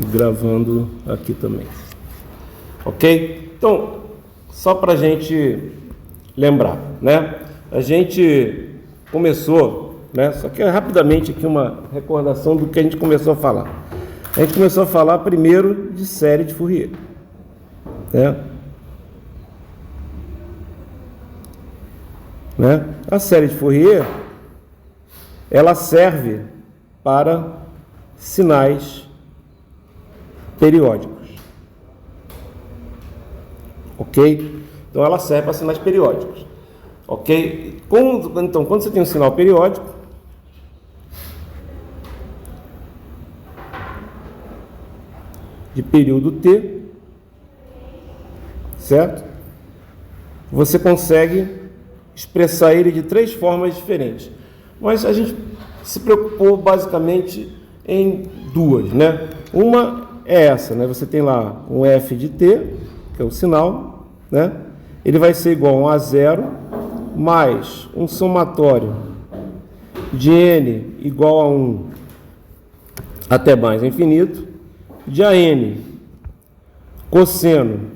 e gravando aqui também. Ok? Então, só para a gente lembrar, né? A gente começou, né? Só que rapidamente aqui uma recordação do que a gente começou a falar. A gente começou a falar primeiro de série de Fourier, né? A série de Fourier, ela serve para sinais periódicos, ok? Então ela serve para sinais periódicos, ok? Então, quando você tem um sinal periódico, de período T, certo? Você consegue expressar ele de três formas diferentes, mas a gente se preocupou basicamente em duas, né? Uma é essa, né? Você tem lá um F de T, que é o sinal, né? Ele vai ser igual a um A0 mais um somatório de N igual a 1 até mais infinito, de AN cosseno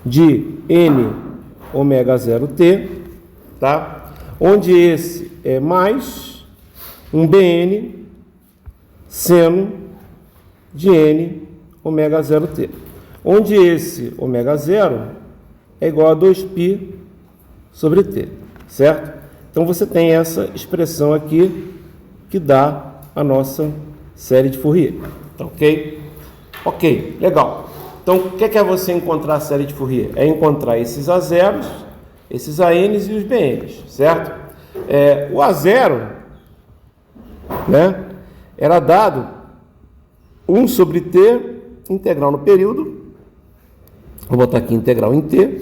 de N ômega 0T, tá? Onde esse é mais um BN seno de N ômega 0T, onde esse ômega 0 é igual a 2π sobre T, certo? Então você tem essa expressão aqui que dá a nossa série de Fourier, ok? Ok, legal. Então, o que é você encontrar a série de Fourier? É encontrar esses A0s, esses ANs e os BNs, certo? O A0, né, era dado 1 sobre T, integral no período, vou botar aqui integral em T,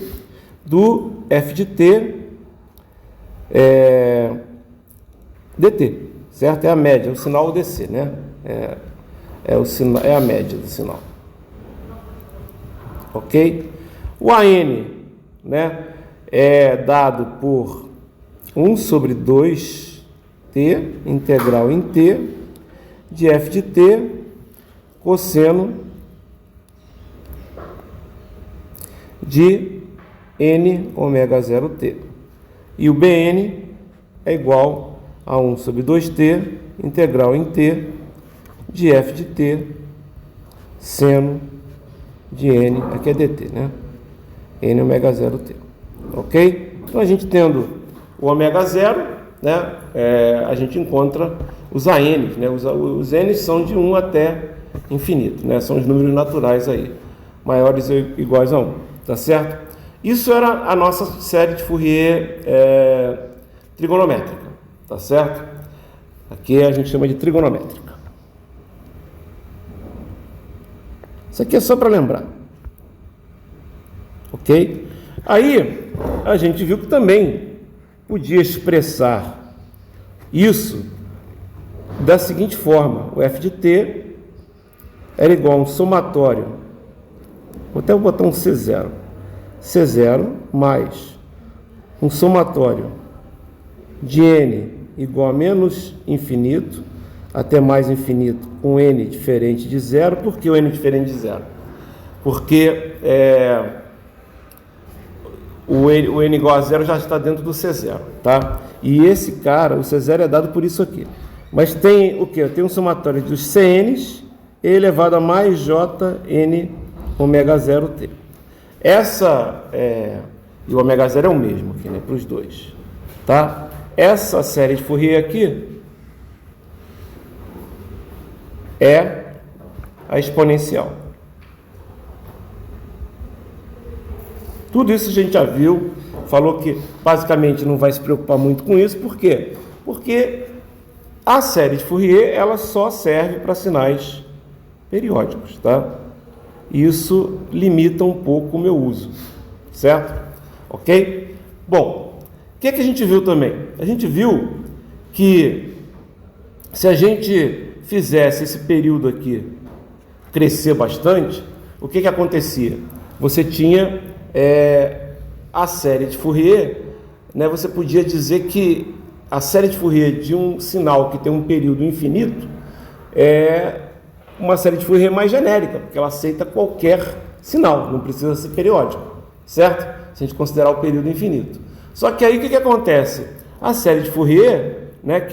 do F de T dt, certo? É a média, o sinal DC, né? É a média do sinal. Ok? O AN, né, é dado por 1 sobre 2t, integral em t, de f de t, cosseno de n ômega 0t. E o Bn é igual a 1 sobre 2t, integral em t, de f de t, seno de n, aqui é dt, né? N ômega 0t, ok? Então, a gente tendo o ômega 0, né, a gente encontra os ANs, né? Os N's são de 1 até infinito, né? São os números naturais aí, maiores ou iguais a 1, tá certo? Isso era a nossa série de Fourier trigonométrica, tá certo? Aqui a gente chama de trigonométrica. Isso aqui é só para lembrar, ok? Aí a gente viu que também podia expressar isso da seguinte forma: o f de t era igual a um somatório, vou até botar um C0 mais um somatório de n igual a menos infinito até mais infinito, com n diferente de zero. Por que o n diferente de zero? Porque o n igual a zero já está dentro do C0, tá? E esse cara, o C0 é dado por isso aqui. Mas tem o quê? Tem um somatório dos CNs e elevado a mais Jn ômega 0t. E o ômega 0 é o mesmo aqui, né? Para os dois, tá? Essa série de Fourier aqui é a exponencial. Tudo isso a gente já viu, falou que basicamente não vai se preocupar muito com isso. Por quê? Porque a série de Fourier, ela só serve para sinais periódicos, tá? Isso limita um pouco o meu uso, certo? Ok? Bom, o que a gente viu também? A gente viu que se a gente fizesse esse período aqui crescer bastante, o que acontecia? Você tinha a série de Fourier, né? Você podia dizer que a série de Fourier de um sinal que tem um período infinito, é uma série de Fourier mais genérica, porque ela aceita qualquer sinal, não precisa ser periódico, certo? Se a gente considerar o período infinito. Só que aí o que acontece? A série de Fourier, né, o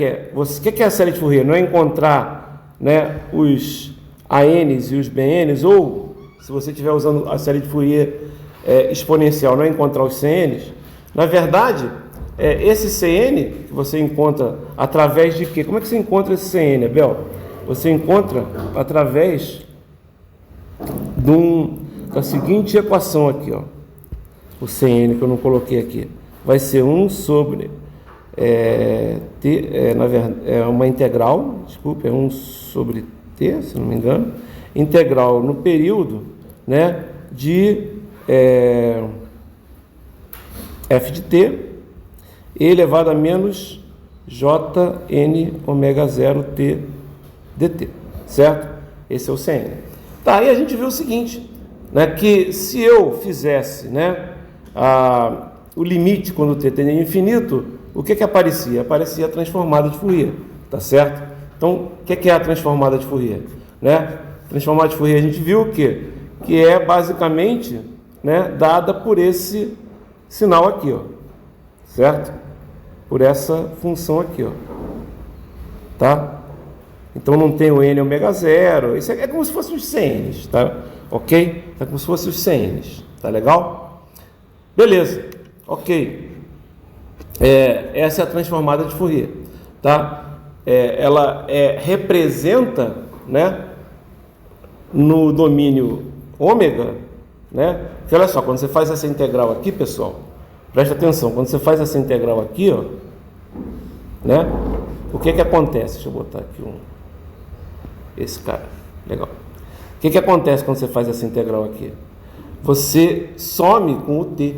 que é a série de Fourier? Não é encontrar, né, os ANs e os BNs, ou se você estiver usando a série de Fourier exponencial, não é encontrar os CNs. Na verdade, esse CN que você encontra através de quê? Como é que você encontra esse CN, Abel? Você encontra através da seguinte equação aqui, ó. O CN que eu não coloquei aqui vai ser 1 sobre T, na verdade, é uma integral, desculpa, é 1 sobre T, se não me engano, integral no período, né, de f de t e elevado a menos jn ômega 0 t dt, certo? Esse é o CN. Tá, aí a gente viu o seguinte, né, que se eu fizesse, né, o limite quando o t tende a infinito, o que aparecia? Aparecia a transformada de Fourier, tá certo? Então, o que é a transformada de Fourier? Né? Transformada de Fourier a gente viu o quê? Que é basicamente, né, dada por esse sinal aqui, ó, certo? Por essa função aqui, ó, tá? Então não tem o n ômega 0, isso é como se fossem os CNs, tá? Ok? É como se fossem os CNs, tá legal? Beleza, ok. Essa é a transformada de Fourier, tá? Ela representa, né, no domínio ômega, né? Porque olha só, quando você faz essa integral aqui, pessoal, presta atenção, quando você faz essa integral aqui, ó, né? O que acontece? Deixa eu botar aqui esse cara, legal. O que acontece quando você faz essa integral aqui? Você some com o t,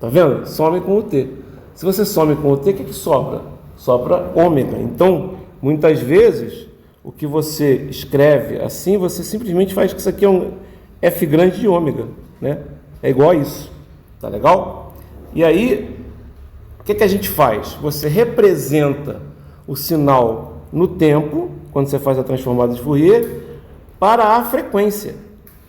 tá vendo? Some com o t. Se você some com o t, o que sobra? Sobra ômega. Então, muitas vezes, o que você escreve assim, você simplesmente faz que isso aqui é um f grande de ômega, né? É igual a isso, tá legal? E aí, o que a gente faz? Você representa o sinal no tempo, quando você faz a transformada de Fourier, para a frequência,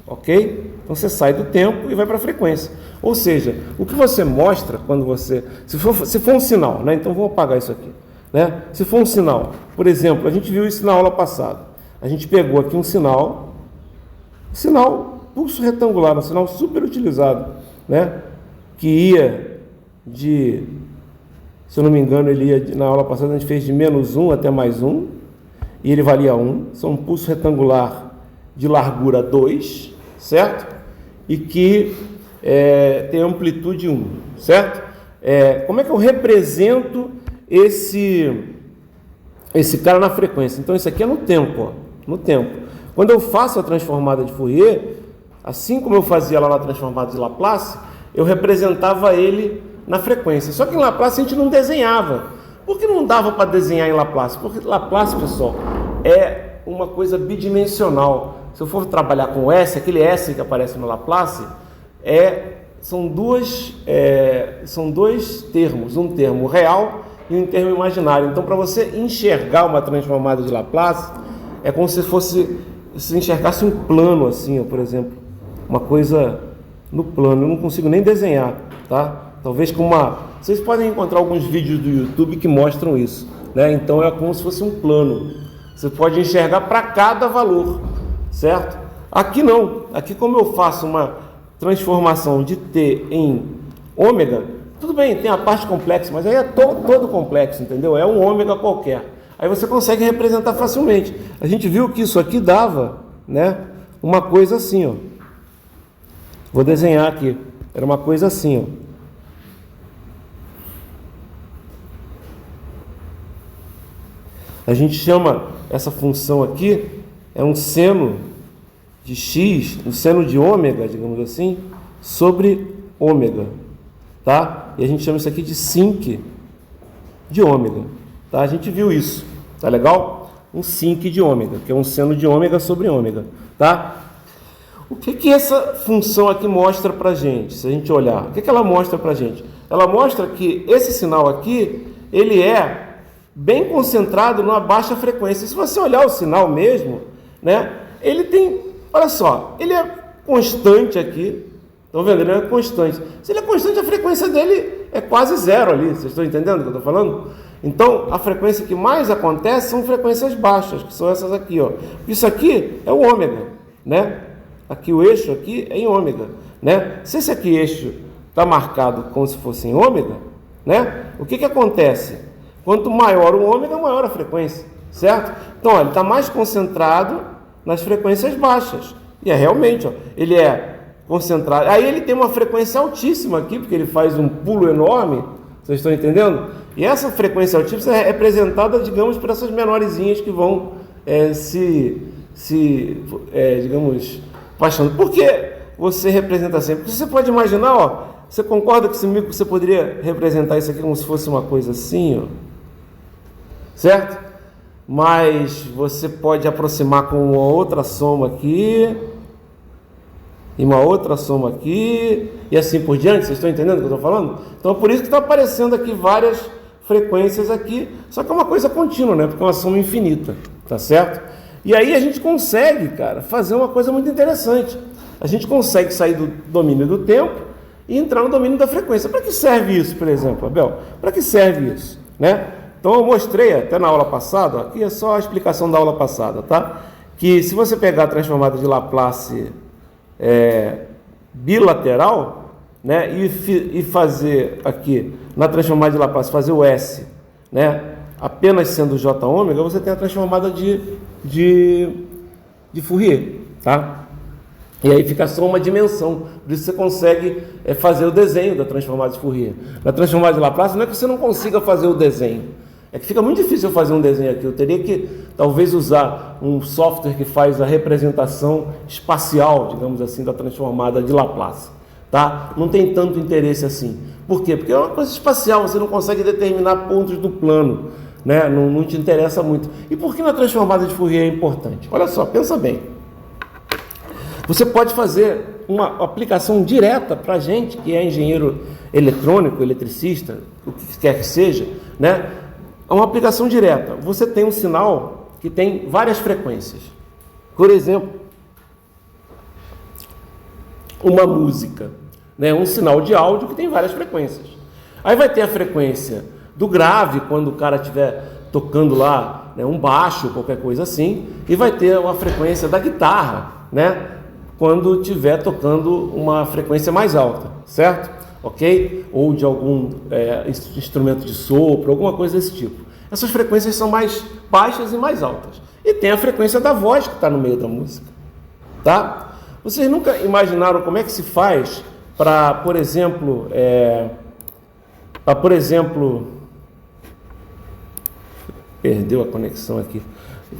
ok? Então você sai do tempo e vai para a frequência. Ou seja, o que você mostra quando você... Se for um sinal, né? Então vou apagar isso aqui, né? Se for um sinal, por exemplo, a gente viu isso na aula passada. A gente pegou aqui um sinal pulso retangular, um sinal super utilizado, né? Que ia de... Se eu não me engano, ele ia, na aula passada a gente fez de -1 até +1, e ele valia 1. São um pulso retangular de largura 2, certo? E que tem amplitude 1, certo? Como é que eu represento esse cara na frequência? Então isso aqui é no tempo, ó, no tempo. Quando eu faço a transformada de Fourier, assim como eu fazia lá na transformada de Laplace, eu representava ele na frequência. Só que em Laplace a gente não desenhava. Por que não dava para desenhar em Laplace? Porque Laplace, pessoal, é uma coisa bidimensional. Se eu for trabalhar com S, aquele S que aparece no Laplace, são dois termos, um termo real e um termo imaginário. Então, para você enxergar uma transformada de Laplace, é como se enxergasse um plano assim, ó, por exemplo, uma coisa no plano. Eu não consigo nem desenhar, tá? Talvez com vocês podem encontrar alguns vídeos do YouTube que mostram isso, né? Então é como se fosse um plano. Você pode enxergar para cada valor, certo? Aqui não. Aqui, como eu faço uma transformação de t em ômega, tudo bem, tem a parte complexa, mas aí é todo complexo, entendeu? É um ômega qualquer. Aí você consegue representar facilmente. A gente viu que isso aqui dava, né, uma coisa assim, ó. Vou desenhar aqui. Era uma coisa assim, ó. A gente chama essa função aqui, é um seno de x, um seno de ômega, digamos assim, sobre ômega, tá? E a gente chama isso aqui de sinc de ômega, tá? A gente viu isso, tá legal? Um sinc de ômega, que é um seno de ômega sobre ômega, tá? O que essa função aqui mostra pra gente, se a gente olhar? O que ela mostra pra gente? Ela mostra que esse sinal aqui, ele é bem concentrado numa baixa frequência. Se você olhar o sinal mesmo, né, ele tem, olha só, ele é constante aqui, estão vendo? Ele é constante. Se ele é constante, a frequência dele é quase zero ali, vocês estão entendendo o que eu estou falando? Então, a frequência que mais acontece são frequências baixas, que são essas aqui, ó. Isso aqui é o ômega, né? Aqui o eixo aqui é em ômega, né? Se esse aqui eixo está marcado como se fosse em ômega, né? O que acontece? Quanto maior o ômega, maior a frequência, certo? Então, ó, ele está mais concentrado nas frequências baixas. E é realmente, ó, ele é concentrado. Aí ele tem uma frequência altíssima aqui, porque ele faz um pulo enorme, vocês estão entendendo? E essa frequência altíssima é representada, digamos, por essas menorzinhas que vão digamos, baixando. Por que você representa assim? Porque você pode imaginar, ó, você concorda comigo que você poderia representar isso aqui como se fosse uma coisa assim, ó? Certo? Mas você pode aproximar com uma outra soma aqui, e uma outra soma aqui, e assim por diante. Vocês estão entendendo o que eu estou falando? Então, por isso que está aparecendo aqui várias frequências aqui, só que é uma coisa contínua, né? Porque é uma soma infinita, tá certo? E aí a gente consegue, cara, fazer uma coisa muito interessante. A gente consegue sair do domínio do tempo e entrar no domínio da frequência. Para que serve isso, por exemplo, Abel? Para que serve isso, né? Então eu mostrei até na aula passada, aqui é só a explicação da aula passada, tá? Que se você pegar a transformada de Laplace bilateral, né, e fazer aqui na transformada de Laplace, fazer o S, né, apenas sendo J ômega, você tem a transformada de Fourier, tá? E aí fica só uma dimensão, por isso você consegue fazer o desenho da transformada de Fourier. Na transformada de Laplace não é que você não consiga fazer o desenho, é que fica muito difícil eu fazer um desenho aqui. Eu teria que talvez usar um software que faz a representação espacial, digamos assim, da transformada de Laplace, tá? Não tem tanto interesse assim. Por quê? Porque é uma coisa espacial, você não consegue determinar pontos do plano, né? Não te interessa muito. E por que na transformada de Fourier é importante? Olha só, pensa bem. Você pode fazer uma aplicação direta para a gente, que é engenheiro eletrônico, eletricista, o que quer que seja, né? É uma aplicação direta. Você tem um sinal que tem várias frequências. Por exemplo, uma música, né? Um sinal de áudio que tem várias frequências. Aí vai ter a frequência do grave, quando o cara estiver tocando lá, né, um baixo, qualquer coisa assim, e vai ter uma frequência da guitarra, né, quando estiver tocando uma frequência mais alta, certo? Ok? Ou de algum instrumento de sopro, alguma coisa desse tipo. Essas frequências são mais baixas e mais altas. E tem a frequência da voz que está no meio da música, tá? Vocês nunca imaginaram como é que se faz para, por exemplo, perdeu a conexão aqui.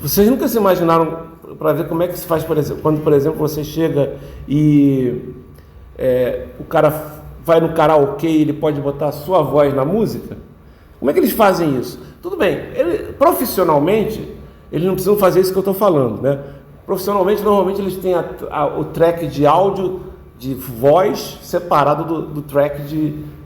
Vocês nunca se imaginaram para ver como é que se faz, por exemplo, quando, por exemplo, você chega e o cara vai no karaokê e ele pode botar a sua voz na música? Como é que eles fazem isso? Tudo bem, profissionalmente, eles não precisam fazer isso que eu estou falando, né? Profissionalmente, normalmente eles têm o track de áudio, de voz, separado do track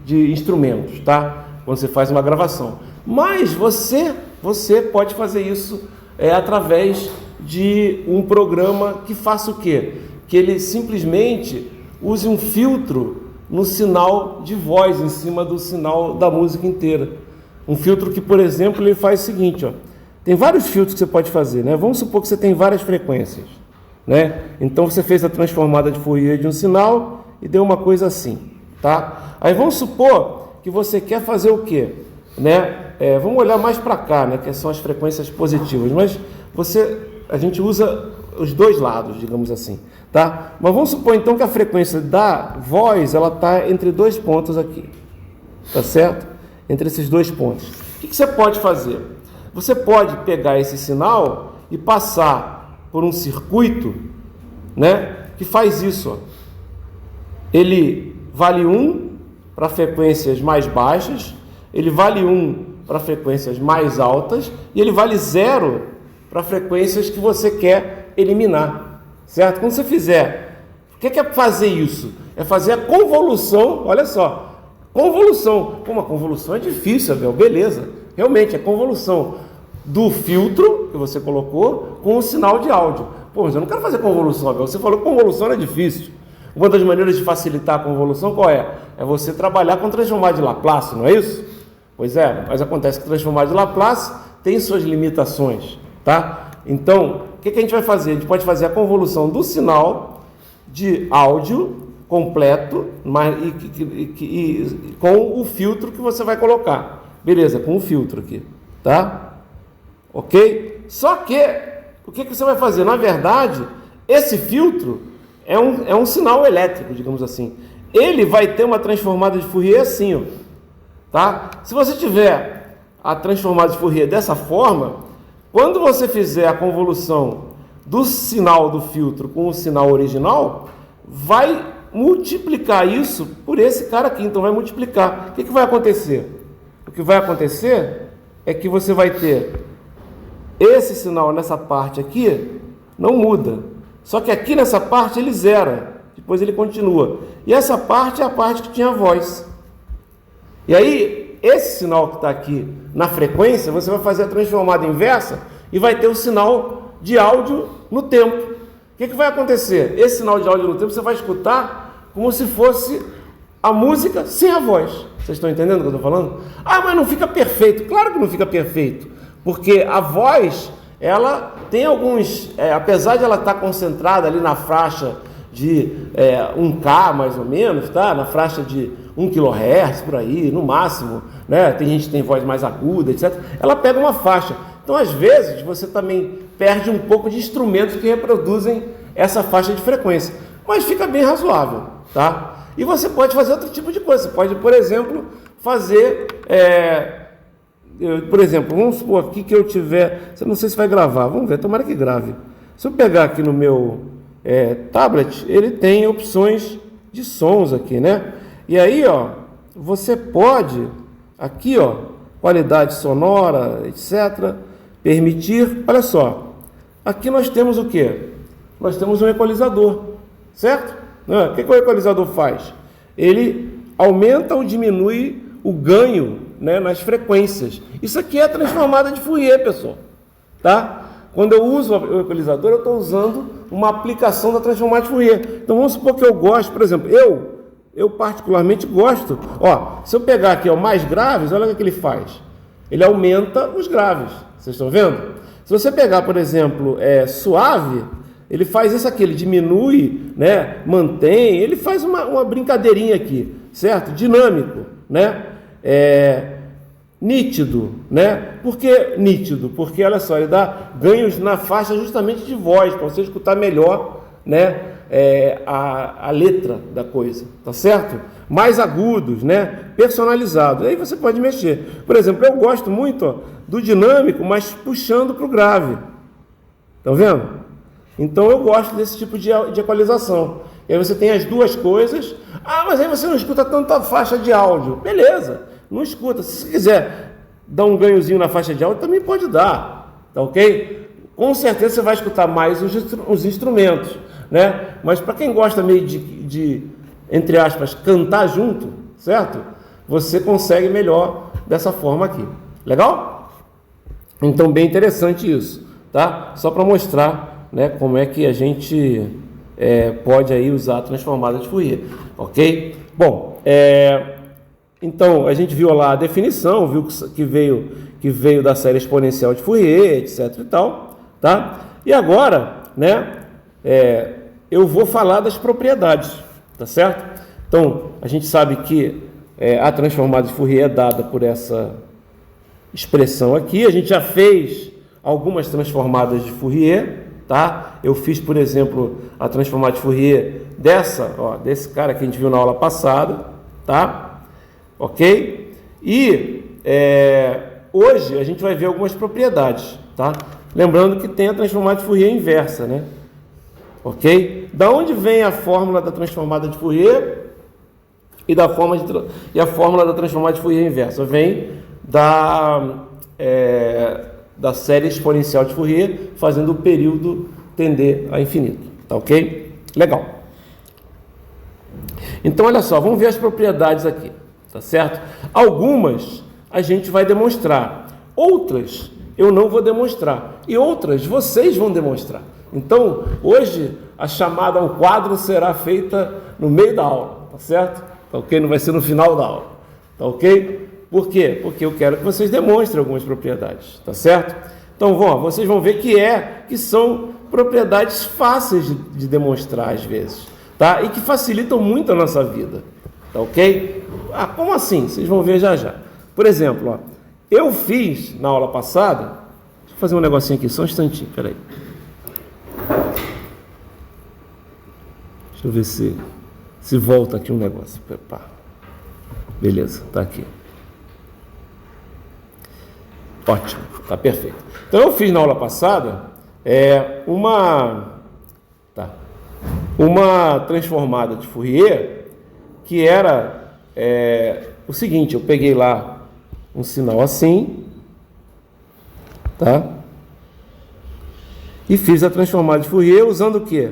de instrumentos, tá? Quando você faz uma gravação. Mas você pode fazer isso através de um programa que faça o quê? Que ele simplesmente use um filtro no sinal de voz, em cima do sinal da música inteira. Um filtro que, por exemplo, ele faz o seguinte, ó. Tem vários filtros que você pode fazer, né? Vamos supor que você tem várias frequências, né? Então você fez a transformada de Fourier de um sinal e deu uma coisa assim, tá? Aí vamos supor que você quer fazer o quê? Né? Vamos olhar mais para cá, né? Que são as frequências positivas, mas a gente usa os dois lados, digamos assim, tá? Mas vamos supor então que a frequência da voz, ela está entre dois pontos aqui, tá certo? Entre esses dois pontos. O que você pode fazer? Você pode pegar esse sinal e passar por um circuito, né? Que faz isso, ó. Ele vale 1 para frequências mais baixas, ele vale 1 para frequências mais altas e ele vale 0 para frequências que você quer eliminar, certo? Quando você fizer, o que é fazer isso? É fazer a convolução, olha só, convolução. Pô, uma convolução é difícil, Abel, beleza. realmente é convolução do filtro que você colocou com o sinal de áudio. Pô, mas eu não quero fazer convolução, Abel. Você falou que convolução era difícil. Uma das maneiras de facilitar a convolução qual é? É você trabalhar com transformado de Laplace, não é isso? Pois é, mas acontece que transformado de Laplace tem suas limitações, tá? Então, o que a gente vai fazer? A gente pode fazer a convolução do sinal de áudio completo, mas com o filtro que você vai colocar. Beleza, com o filtro aqui, tá? Ok? Só que, o que você vai fazer? Na verdade, esse filtro é um sinal elétrico, digamos assim. Ele vai ter uma transformada de Fourier assim, ó, tá? Se você tiver a transformada de Fourier dessa forma, quando você fizer a convolução do sinal do filtro com o sinal original, vai multiplicar isso por esse cara aqui. Então vai multiplicar. O que vai acontecer? O que vai acontecer é que você vai ter esse sinal nessa parte aqui, não muda. Só que aqui nessa parte ele zera, depois ele continua. E essa parte é a parte que tinha voz. E aí, esse sinal que está aqui na frequência, você vai fazer a transformada inversa e vai ter o sinal de áudio no tempo. O que vai acontecer? Esse sinal de áudio no tempo você vai escutar como se fosse a música sem a voz. Vocês estão entendendo o que eu estou falando? Ah, mas não fica perfeito. Claro que não fica perfeito, porque a voz, ela tem alguns, apesar de ela estar concentrada ali na faixa de 1K mais ou menos, tá? Na faixa de 1 kHz por aí, no máximo, né? Tem gente que tem voz mais aguda, etc. Ela pega uma faixa. Então, às vezes, você também perde um pouco de instrumentos que reproduzem essa faixa de frequência, mas fica bem razoável, tá? E você pode fazer outro tipo de coisa. Você pode, por exemplo, fazer... por exemplo, vamos supor aqui que eu tiver... Não sei se vai gravar, vamos ver, tomara que grave. Se eu pegar aqui no meu tablet, ele tem opções de sons aqui, né? E aí, ó, você pode, aqui, ó, qualidade sonora, etc., permitir, olha só, aqui nós temos o quê? Nós temos um equalizador, certo? O que o equalizador faz? Ele aumenta ou diminui o ganho, né, nas frequências. Isso aqui é a transformada de Fourier, pessoal, tá? Quando eu uso o equalizador, eu estou usando uma aplicação da transformada de Fourier. Então vamos supor que eu gosto, por exemplo, eu particularmente gosto, ó, se eu pegar aqui, ó, mais graves, olha o que ele faz. Ele aumenta os graves, vocês estão vendo? Se você pegar, por exemplo, suave, ele faz isso aqui, ele diminui, né, mantém, ele faz uma brincadeirinha aqui, certo? Dinâmico, né? Nítido, né? Por que nítido? Porque, olha só, ele dá ganhos na faixa justamente de voz, para você escutar melhor, né? A letra da coisa, tá certo? Mais agudos, né? Personalizados. Aí você pode mexer. Por exemplo, eu gosto muito, ó, do dinâmico, mas puxando para o grave. Estão vendo? Então eu gosto desse tipo de equalização. E aí você tem as duas coisas. Ah, mas aí você não escuta tanta faixa de áudio. Beleza, não escuta. Se você quiser dar um ganhozinho na faixa de áudio, também pode dar. Tá ok? Com certeza você vai escutar mais os instrumentos, né? Mas para quem gosta meio de, entre aspas, cantar junto, certo? Você consegue melhor dessa forma aqui. Legal? Então, bem interessante isso, tá? Só para mostrar, né, como é que a gente pode aí usar a transformada de Fourier, ok? Bom, então a gente viu lá a definição, viu que veio da série exponencial de Fourier, etc e tal, tá? E agora, né, eu vou falar das propriedades, tá certo? Então, a gente sabe que a transformada de Fourier é dada por essa expressão aqui. A gente já fez algumas transformadas de Fourier, tá? Eu fiz, por exemplo, a transformada de Fourier desse cara que a gente viu na aula passada, tá? Ok? E hoje a gente vai ver algumas propriedades, tá? Lembrando que tem a transformada de Fourier inversa, né? Ok? Da onde vem a fórmula da transformada de Fourier e a fórmula da transformada de Fourier inversa? Vem da série exponencial de Fourier, fazendo o período tender a infinito. Tá ok? Legal. Então, olha só, vamos ver as propriedades aqui, tá certo? Algumas a gente vai demonstrar. outras eu não vou demonstrar, e outras vocês vão demonstrar. Então, hoje, a chamada ao quadro será feita no meio da aula, tá certo? Tá ok? Não vai ser no final da aula, tá ok? Por quê? Porque eu quero que vocês demonstrem algumas propriedades, tá certo? Então, vocês vão ver que são propriedades fáceis de demonstrar às vezes, tá? E que facilitam muito a nossa vida, tá ok? Como assim? Vocês vão ver já já. Por exemplo, ó, eu fiz na aula passada, deixa eu fazer um negocinho aqui, só um instantinho, peraí. Deixa eu ver se volta aqui um negócio. Pá. Beleza, tá aqui. Ótimo, tá perfeito. Então eu fiz na aula passada uma transformada de Fourier que era o seguinte: eu peguei lá um sinal assim, tá? E fiz a transformada de Fourier usando o quê?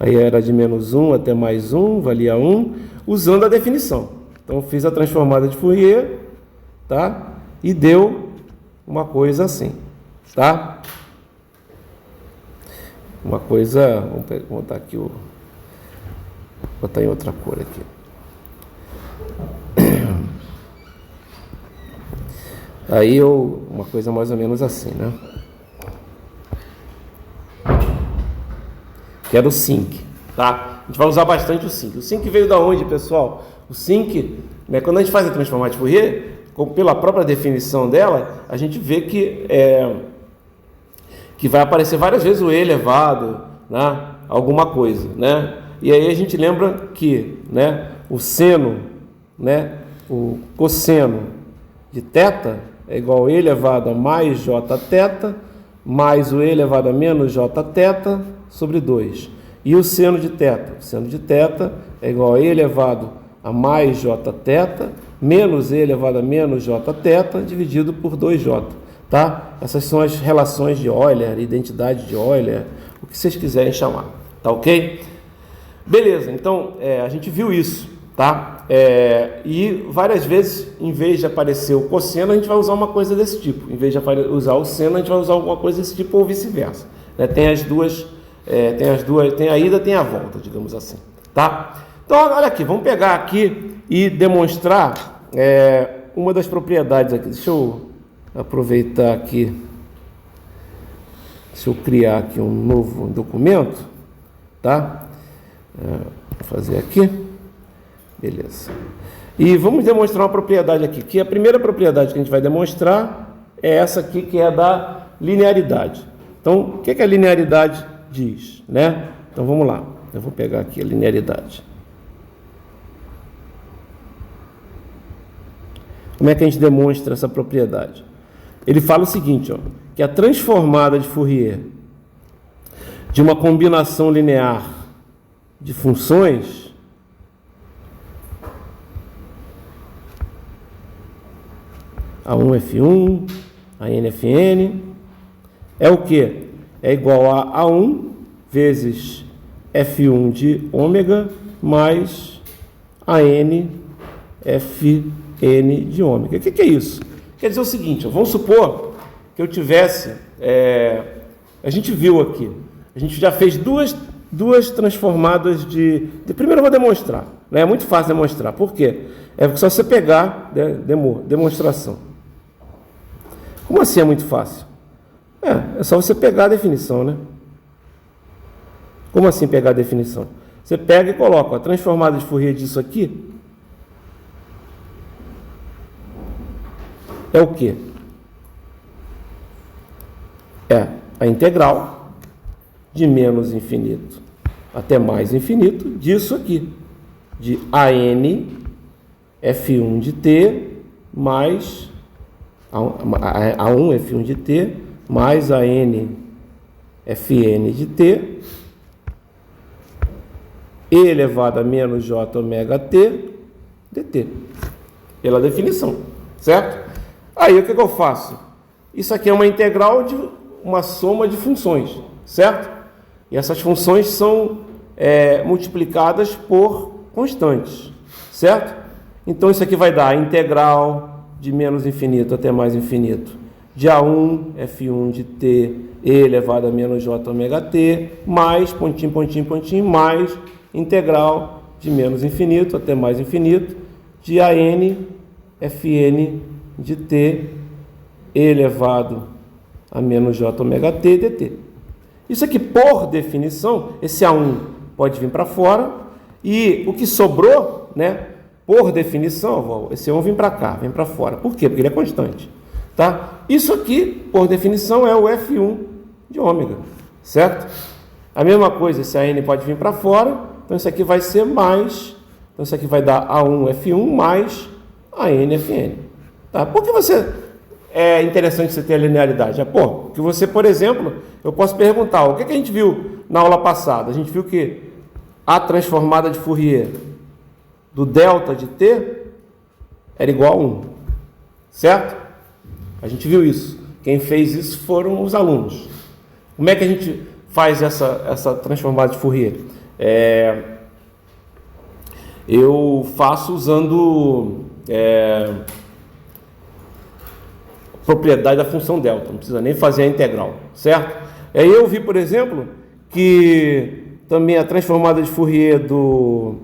Aí era de -1 até +1, valia 1, usando a definição. Então eu fiz a transformada de Fourier, tá? E deu uma coisa assim, tá? Uma coisa, vamos botar aqui botar em outra cor aqui. Aí uma coisa mais ou menos assim, né? Que era o sync, tá? A gente vai usar bastante o sync. O sync veio da onde, pessoal? O sync, né, quando a gente faz a transformada de Fourier, pela própria definição dela, a gente vê que vai aparecer várias vezes o E elevado, né, alguma coisa, né? E aí a gente lembra que, né, o seno, né, o cosseno de θ é igual a E elevado a mais J θ mais o E elevado a menos J θ sobre 2. E o seno de θ? O seno de θ é igual a E elevado a mais J θ menos E elevado a menos J θ dividido por 2J. Tá? Essas são as relações de Euler, identidade de Euler, o que vocês quiserem chamar. Tá ok? Beleza, então a gente viu isso. Tá? E várias vezes, em vez de aparecer o cosseno, a gente vai usar uma coisa desse tipo. Em vez de usar o seno, a gente vai usar alguma coisa desse tipo ou vice-versa. Né? Tem as duas, tem a ida, tem a volta, digamos assim. Tá? Então, olha aqui, vamos pegar aqui e demonstrar uma das propriedades aqui. Deixa eu aproveitar aqui, deixa eu criar aqui um novo documento, tá? Vou fazer aqui. Beleza. E vamos demonstrar uma propriedade aqui, que a primeira propriedade que a gente vai demonstrar é essa aqui, que é a da linearidade. Então, o que a linearidade diz, né? Então, vamos lá. Eu vou pegar aqui a linearidade. Como é que a gente demonstra essa propriedade? Ele fala o seguinte, ó, que a transformada de Fourier de uma combinação linear de funções A1F1, a NFN, é o que? É igual a A1 vezes F1 de ômega mais a NFN de ômega. O que é isso? Quer dizer o seguinte, ó, vamos supor que eu tivesse... a gente viu aqui, a gente já fez duas transformadas de... Primeiro eu vou demonstrar, né? É muito fácil demonstrar. Por quê? É só você pegar, demonstração. Como assim é muito fácil? É só você pegar a definição, né? Como assim pegar a definição? Você pega e coloca a transformada de Fourier disso aqui. É o quê? É a integral de menos infinito até mais infinito disso aqui. De AN F1 de T mais A1 F1 de T mais a N Fn de T E elevado a menos J ômega T dt. Pela definição, certo? Aí o que eu faço? Isso aqui é uma integral de uma soma de funções, certo? E essas funções são multiplicadas por constantes, certo? Então isso aqui vai dar a integral de menos infinito até mais infinito de A1 F1 de t e elevado a menos j ômega t, mais pontinho, pontinho, pontinho, mais integral de menos infinito até mais infinito de AN Fn de t e elevado a menos j ômega t dt. Isso aqui, por definição, esse A1 pode vir para fora e o que sobrou, né, por definição, esse A1 vem para cá, vem para fora. Por quê? Porque ele é constante. Tá? Isso aqui, por definição, é o F1 de ômega, certo? A mesma coisa, esse AN pode vir para fora, então isso aqui vai ser mais, então isso aqui vai dar A1 F1 mais AN Fn. Tá? Por que é interessante você ter a linearidade? Porque você, por exemplo, eu posso perguntar, o que a gente viu na aula passada? A gente viu que a transformada de Fourier do delta de t era igual a 1, certo? A gente viu isso. Quem fez isso foram os alunos. Como é que a gente faz essa transformada de Fourier? Eu faço usando propriedade da função delta, não precisa nem fazer a integral, certo? Aí eu vi, por exemplo, que também a transformada de Fourier do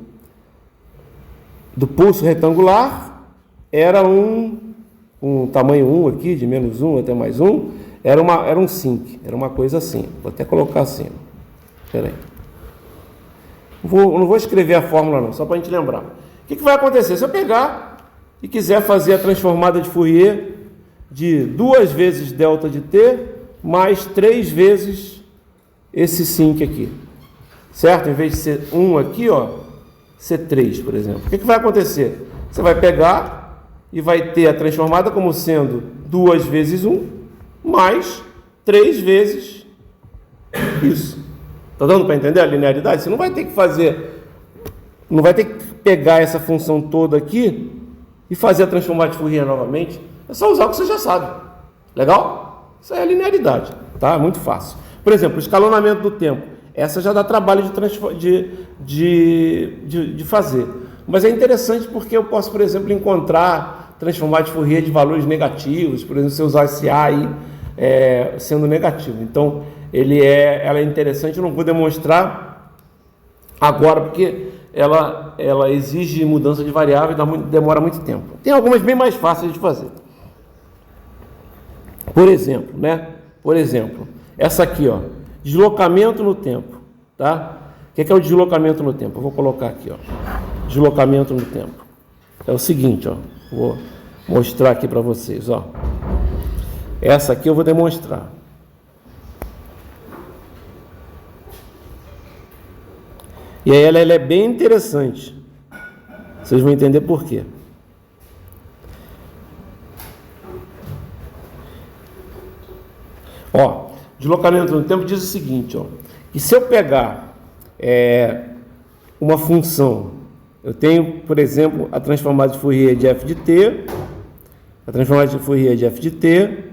pulso retangular era um tamanho 1 aqui, de menos 1 até mais 1, era um sinc, era uma coisa assim. Vou até colocar assim. Espera aí. Não vou escrever a fórmula não, só para a gente lembrar. O que vai acontecer? Se eu pegar e quiser fazer a transformada de Fourier de 2 vezes delta de t mais 3 vezes esse sinc aqui, certo? Em vez de ser 1 aqui, ó, ser 3, por exemplo. O que vai acontecer? Você vai pegar e vai ter a transformada como sendo 2 vezes 1 mais 3 vezes isso. Está dando para entender a linearidade? Você não vai ter que fazer, não vai ter que pegar essa função toda aqui e fazer a transformada de Fourier novamente. É só usar o que você já sabe. Legal? Isso é a linearidade, tá? É muito fácil. Por exemplo, o escalonamento do tempo. Essa já dá trabalho de fazer. Mas é interessante porque eu posso, por exemplo, encontrar transformada de Fourier de valores negativos. Por exemplo, se eu usar esse A aí sendo negativo. Então, ela é interessante. Eu não vou demonstrar agora porque ela exige mudança de variável e demora muito tempo. Tem algumas bem mais fáceis de fazer. Por exemplo, essa aqui, ó, deslocamento no tempo, tá? O que é o deslocamento no tempo? Eu vou colocar aqui, ó, deslocamento no tempo. É o seguinte, ó, vou mostrar aqui para vocês, ó. Essa aqui eu vou demonstrar. E aí ela é bem interessante. Vocês vão entender por quê. Ó, deslocamento no tempo diz o seguinte, ó, que se eu pegar uma função, eu tenho, por exemplo, a transformada de Fourier de f de t, a transformada de Fourier de f de t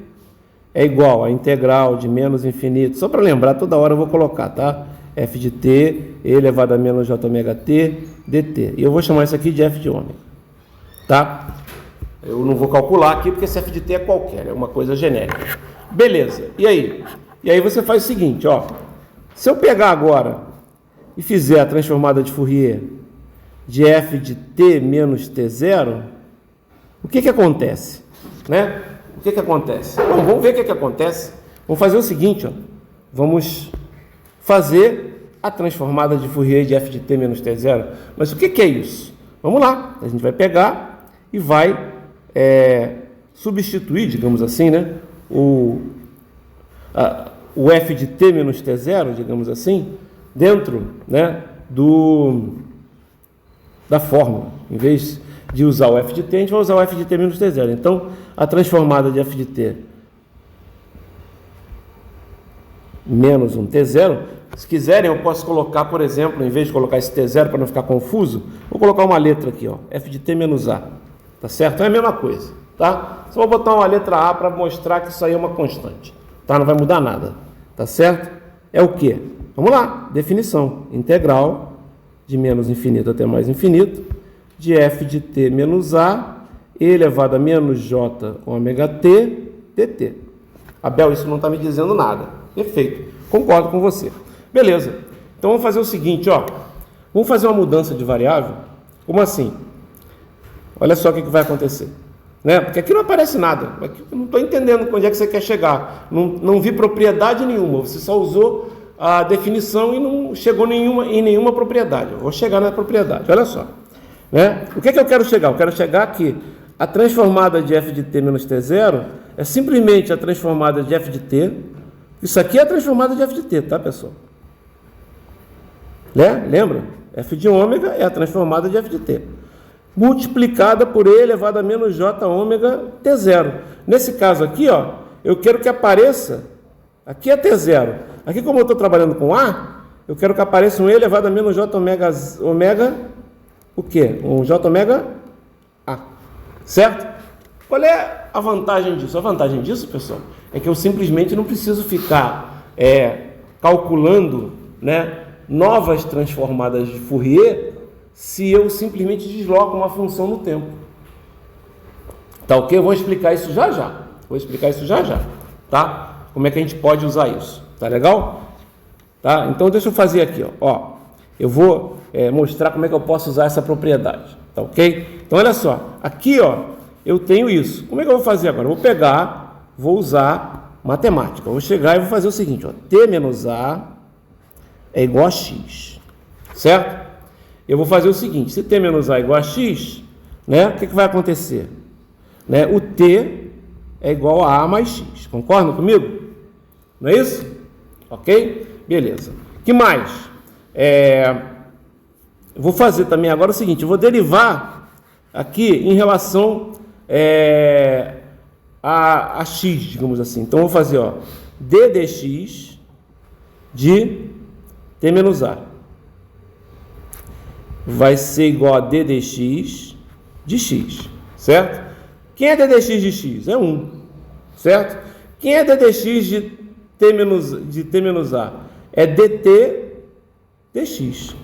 é igual a integral de menos infinito, só para lembrar, toda hora eu vou colocar, tá? F de t elevado a menos j ômega t dt. E eu vou chamar isso aqui de f de ômega, tá? Eu não vou calcular aqui porque esse f de t é qualquer, é uma coisa genérica. Beleza, e aí? E aí você faz o seguinte, ó. Se eu pegar agora e fizer a transformada de Fourier de f de t menos t0, o que acontece? Né? O que acontece? Bom, vamos ver o que acontece. Vamos fazer o seguinte, ó. Vamos fazer a transformada de Fourier de f de t menos t0. Mas o que é isso? Vamos lá. A gente vai pegar e vai substituir, digamos assim, né? O f de t menos t0, digamos assim, dentro, né, da fórmula. Em vez de usar o f de t, a gente vai usar o f de t menos t0. Então, a transformada de f de t menos um t0, se quiserem, eu posso colocar, por exemplo, em vez de colocar esse t0 para não ficar confuso, vou colocar uma letra aqui, ó, f de t menos a. Tá certo? Então é a mesma coisa, tá? Só vou botar uma letra a para mostrar que isso aí é uma constante, tá? Não vai mudar nada, tá certo? É o quê? Vamos lá, definição. Integral de menos infinito até mais infinito de f de t menos a e elevado a menos j ômega t dt. Abel, isso não está me dizendo nada. Perfeito. Concordo com você. Beleza. Então vamos fazer o seguinte, ó. Vamos fazer uma mudança de variável. Como assim? Olha só o que vai acontecer. Né? Porque aqui não aparece nada. Aqui eu não estou entendendo onde é que você quer chegar. Não vi propriedade nenhuma. Você só usou a definição e não chegou em nenhuma propriedade. Eu vou chegar na propriedade. Olha só. Né? O que é que eu quero chegar? Eu quero chegar aqui. A transformada de f de t menos t0 é simplesmente a transformada de f de t. Isso aqui é a transformada de f de t, tá, pessoal? Né? Lembra? F de ômega é a transformada de f de t. Multiplicada por e elevado a menos j ômega t0. Nesse caso aqui, ó, eu quero que apareça, aqui é t0. Aqui, como eu estou trabalhando com a, eu quero que apareça um e elevado a menos j ômega, o quê? Um j ômega a. Certo? Qual é a vantagem disso? A vantagem disso, pessoal, é que eu simplesmente não preciso ficar calculando, né, novas transformadas de Fourier se eu simplesmente desloco uma função no tempo. Tá ok? Eu vou explicar isso já já. Tá? Como é que a gente pode usar isso? Tá legal? Tá? Então deixa eu fazer aqui, ó. Eu vou mostrar como é que eu posso usar essa propriedade. Tá ok? Então olha só. Aqui, ó, eu tenho isso. Como é que eu vou fazer agora? Eu vou pegar, vou usar matemática. Eu vou chegar e vou fazer o seguinte, ó. T menos A é igual a x. Certo? Eu vou fazer o seguinte, se t menos a é igual a x, né, o que vai acontecer? Né, o t é igual a mais x. Concordam comigo? Não é isso? Ok? Beleza. O que mais? Eu vou fazer também agora o seguinte, eu vou derivar aqui em relação a x, digamos assim. Então, eu vou fazer, ó, d dx de t menos a. Vai ser igual a d dx de x, certo? Quem é d dx de x? É 1, certo? Quem é d dx de t menos a? É dt dx.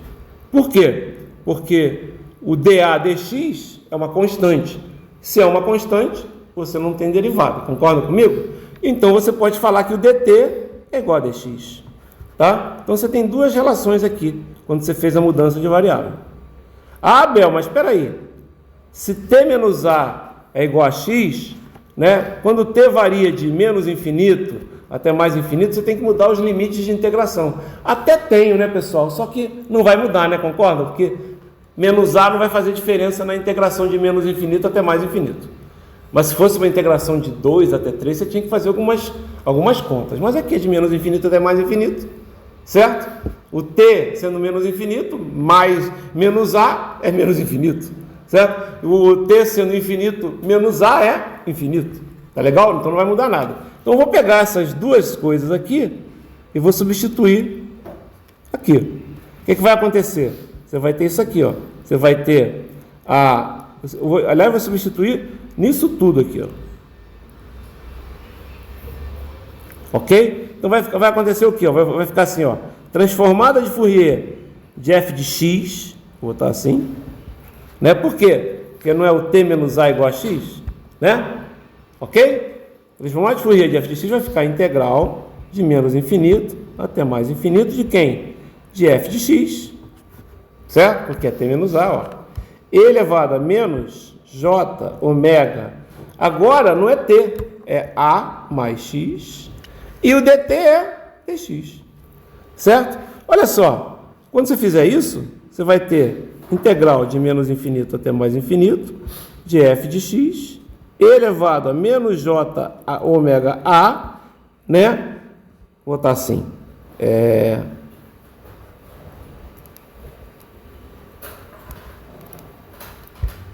Por quê? Porque o dA dx é uma constante. Se é uma constante, você não tem derivada. Concorda comigo? Então, você pode falar que o dt é igual a dx. Tá? Então, você tem duas relações aqui, quando você fez a mudança de variável. Ah, Abel, mas espera aí. Se t menos a é igual a x, né? Quando t varia de menos infinito até mais infinito, você tem que mudar os limites de integração. Até tenho, né, pessoal? Só que não vai mudar, né? Concorda? Porque menos a não vai fazer diferença na integração de menos infinito até mais infinito. Mas se fosse uma integração de 2 até 3, você tinha que fazer algumas contas. Mas aqui é de menos infinito até mais infinito, certo? O t sendo menos infinito, mais menos a é menos infinito, certo? O t sendo infinito, menos a é infinito. Tá legal? Então não vai mudar nada. Então eu vou pegar essas duas coisas aqui e vou substituir aqui. O que vai acontecer? Você vai ter isso aqui, ó. Você vai ter aliás, eu vou substituir nisso tudo aqui, ó. Ok? Então vai acontecer o quê? Vai ficar assim, ó. Transformada de Fourier de f de x, vou botar assim, né? Por quê? Porque não é o t menos a igual a x, né? Ok? Transformada de Fourier de f de x vai ficar integral de menos infinito até mais infinito de quem? De f de x, certo? Porque é t menos a, ó. Elevado a menos j ômega. Agora não é t, é a mais x e o dt é dx. Certo? Olha só, quando você fizer isso, você vai ter integral de menos infinito até mais infinito de f de x elevado a menos j ômega a, né? Vou botar assim,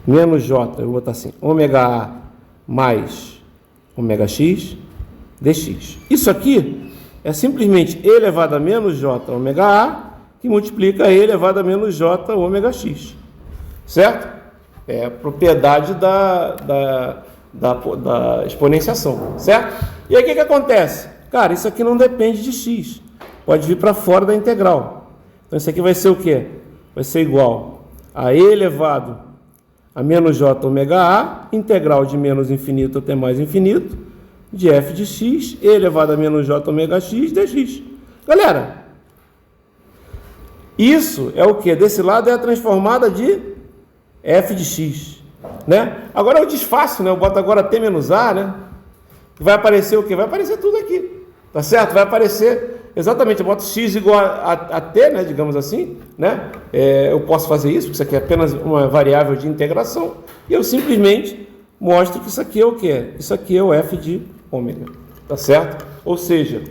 menos j, eu vou botar assim, ômega a mais ômega x dx. Isso aqui é simplesmente e elevado a menos j ômega a, que multiplica e elevado a menos j ômega x. Certo? É a propriedade da exponenciação. Certo? E aí o que acontece? Cara, isso aqui não depende de x. Pode vir para fora da integral. Então isso aqui vai ser o quê? Vai ser igual a e elevado a menos j ômega a, integral de menos infinito até mais infinito, de f de x, e elevado a menos j ômega x dx. Galera, isso é o que? Desse lado é a transformada de f de x, né? Agora eu desfaço, né? Eu boto agora t menos a, né? Vai aparecer o que? Vai aparecer tudo aqui, tá certo? Vai aparecer exatamente, eu boto x igual a t, né? Digamos assim, né? Eu posso fazer isso, porque isso aqui é apenas uma variável de integração, e eu simplesmente mostro que isso aqui é o que? Isso aqui é o f de ômega, tá certo? Ou seja,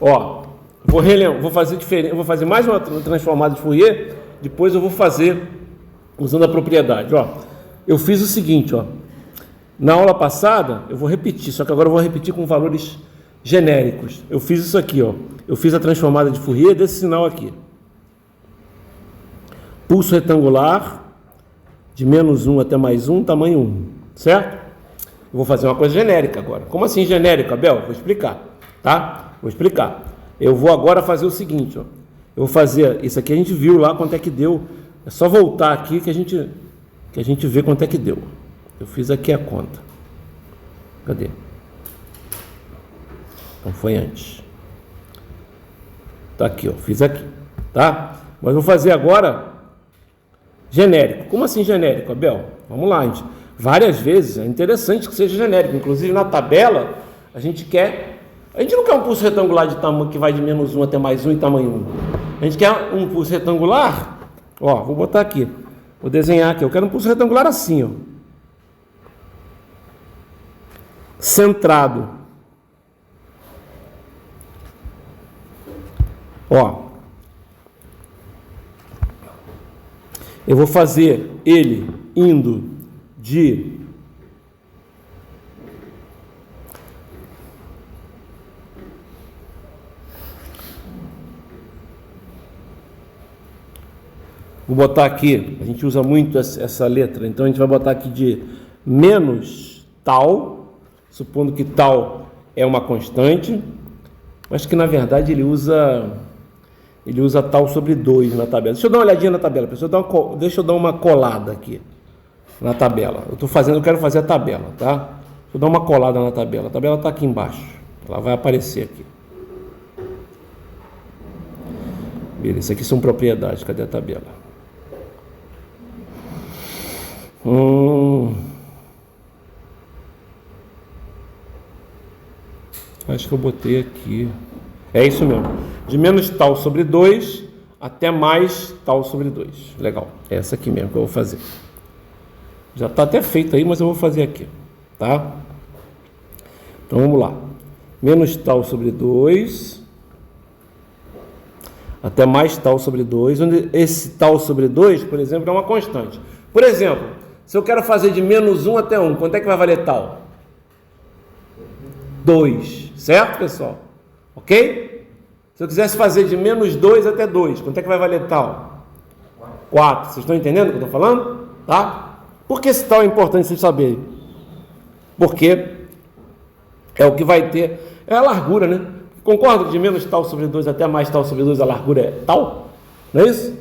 ó, vou fazer diferente, vou fazer mais uma transformada de Fourier, depois eu vou fazer usando a propriedade, ó. Eu fiz o seguinte, ó. Na aula passada, eu vou repetir, só que agora eu vou repetir com valores genéricos. Eu fiz isso aqui, ó. Eu fiz a transformada de Fourier desse sinal aqui. Pulso retangular de menos 1 até mais 1, tamanho 1, certo? Eu vou fazer uma coisa genérica agora. Como assim genérica, Abel? Vou explicar, tá? Vou explicar. Eu vou agora fazer o seguinte, ó. Eu vou fazer, isso aqui a gente viu lá quanto é que deu. É só voltar aqui que a gente vê quanto é que deu. Eu fiz aqui a conta. Cadê? Então foi antes. Tá aqui, ó. Fiz aqui, tá? Mas vou fazer agora genérico. Como assim genérico, Abel? Vamos lá, gente. Várias vezes é interessante que seja genérico. Inclusive na tabela a gente não quer um pulso retangular de tamanho que vai de menos 1 até mais 1 em tamanho 1. A gente quer um pulso retangular. Ó, vou botar aqui. Vou desenhar aqui. Eu quero um pulso retangular assim, ó. Centrado. Ó. Eu vou fazer ele indo de vou botar aqui, a gente usa muito essa letra, então a gente vai botar aqui de menos tal, supondo que tal é uma constante, mas que na verdade ele usa tal sobre 2 na tabela. Deixa eu dar uma olhadinha na tabela, pessoal, deixa eu dar uma colada aqui na tabela. Eu quero fazer a tabela, tá? Deixa eu dar uma colada na tabela. A tabela está aqui embaixo, ela vai aparecer aqui. Beleza, isso aqui são propriedades, cadê a tabela? Acho que eu botei aqui. É isso mesmo. De menos tal sobre 2 até mais tal sobre 2. Legal. É essa aqui mesmo que eu vou fazer. Já está até feito aí, mas eu vou fazer aqui. Tá? Então vamos lá. Menos tal sobre 2 até mais tal sobre 2, onde esse tal sobre 2, por exemplo, é uma constante. Por exemplo, se eu quero fazer de menos 1 até 1, quanto é que vai valer tal? 2, certo, pessoal? Ok? Se eu quisesse fazer de menos 2 até 2, quanto é que vai valer tal? 4. Vocês estão entendendo o que eu estou falando? Tá? Por que esse tal é importante vocês saberem? Porque é o que vai ter, é a largura, né? Concorda que de menos tal sobre 2 até mais tal sobre 2 a largura é tal? Não é isso?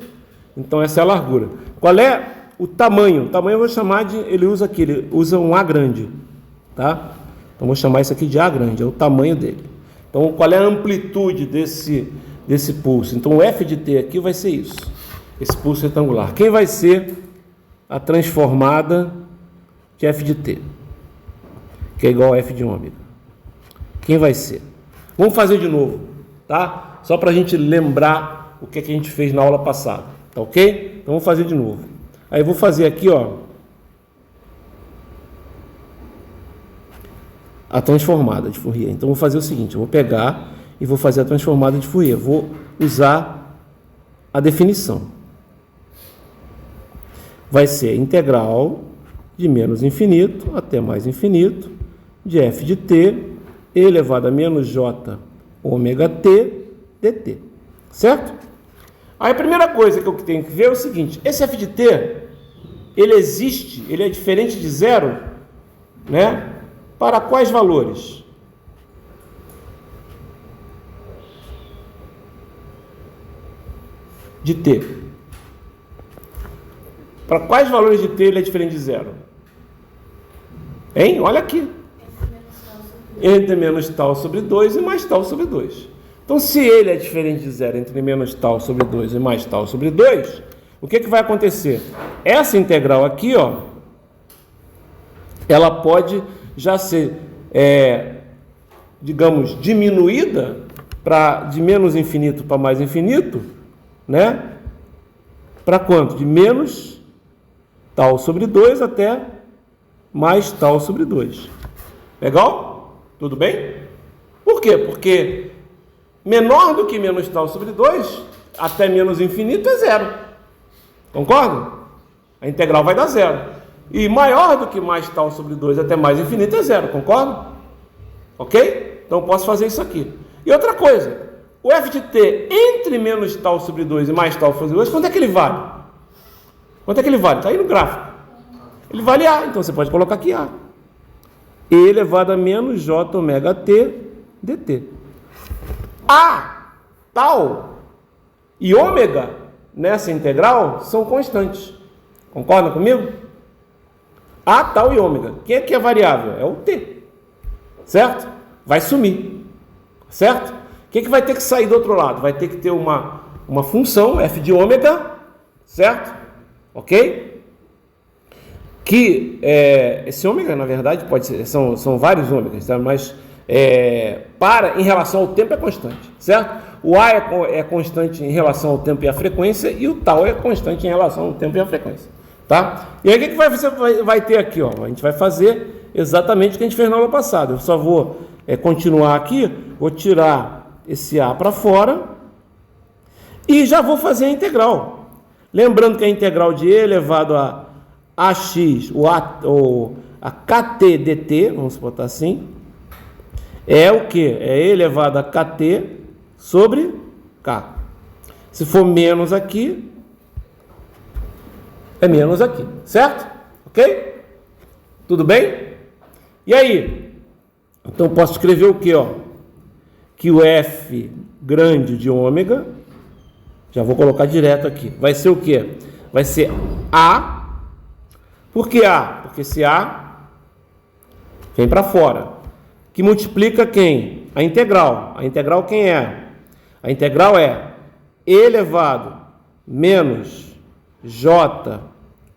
Então essa é a largura. Qual é o tamanho? O tamanho eu vou chamar de, ele usa um A grande, tá? Então vou chamar isso aqui de A grande, é o tamanho dele. Então qual é a amplitude desse pulso? Então o F de T aqui vai ser isso, esse pulso retangular. Quem vai ser a transformada de F de T? Que é igual a F de ômega. Quem vai ser? Vamos fazer de novo, tá? Só para a gente lembrar o que a gente fez na aula passada, tá ok? Então vamos fazer de novo. Aí eu vou fazer aqui, ó, a transformada de Fourier. Então vou fazer o seguinte, eu vou pegar e vou fazer a transformada de Fourier. Vou usar a definição. Vai ser integral de menos infinito até mais infinito de f de t elevado a menos j ômega t dt, certo? Aí a primeira coisa que eu tenho que ver é o seguinte, esse f de t, ele existe, ele é diferente de zero, né? Para quais valores? de t? Para quais valores de t ele é diferente de zero? Hein? Olha aqui. Entre menos tal sobre 2 e mais tal sobre 2. Então, se ele é diferente de zero entre menos tal sobre 2 e mais tal sobre 2, o que vai acontecer? Essa integral aqui, ó, ela pode já ser, digamos, diminuída de menos infinito para mais infinito, né? Para quanto? De menos tal sobre 2 até mais tal sobre 2. Legal? Tudo bem? Por quê? Porque menor do que menos tal sobre 2 até menos infinito é zero. Concorda? A integral vai dar zero. E maior do que mais tal sobre 2 até mais infinito é zero. Concorda? Ok? Então eu posso fazer isso aqui. E outra coisa, o f de t entre menos tal sobre 2 e mais tal sobre 2, quanto é que ele vale? Quanto é que ele vale? Está aí no gráfico. Ele vale A, então você pode colocar aqui A. E elevado a menos j ômega t dt. A, tal e ômega nessa integral são constantes. Concorda comigo? A, tal e ômega. Quem é que é variável? É o t. Certo? Vai sumir. Certo? O que vai ter que sair do outro lado? Vai ter que ter uma função, f de ômega, certo? Ok? Que esse ômega, na verdade, pode ser, são vários ômegas, tá? Mas em relação ao tempo é constante, certo? O A é constante em relação ao tempo e à frequência, e o tal é constante em relação ao tempo e à frequência, tá? E aí o que você vai ter aqui, ó? A gente vai fazer exatamente o que a gente fez na aula passada. Eu só vou continuar aqui, vou tirar esse A para fora e já vou fazer a integral. Lembrando que a integral de E elevado a ax, a kt dt, vamos botar assim, é o que? É E elevado a kt sobre k. Se for menos aqui, é menos aqui, certo? Ok? Tudo bem? E aí? Então posso escrever o que, ó? Que o f grande de ômega, já vou colocar direto aqui, vai ser o que? Vai ser A. Por que A? Porque esse A vem para fora. Que multiplica quem? A integral. A integral quem é? A integral é E elevado menos J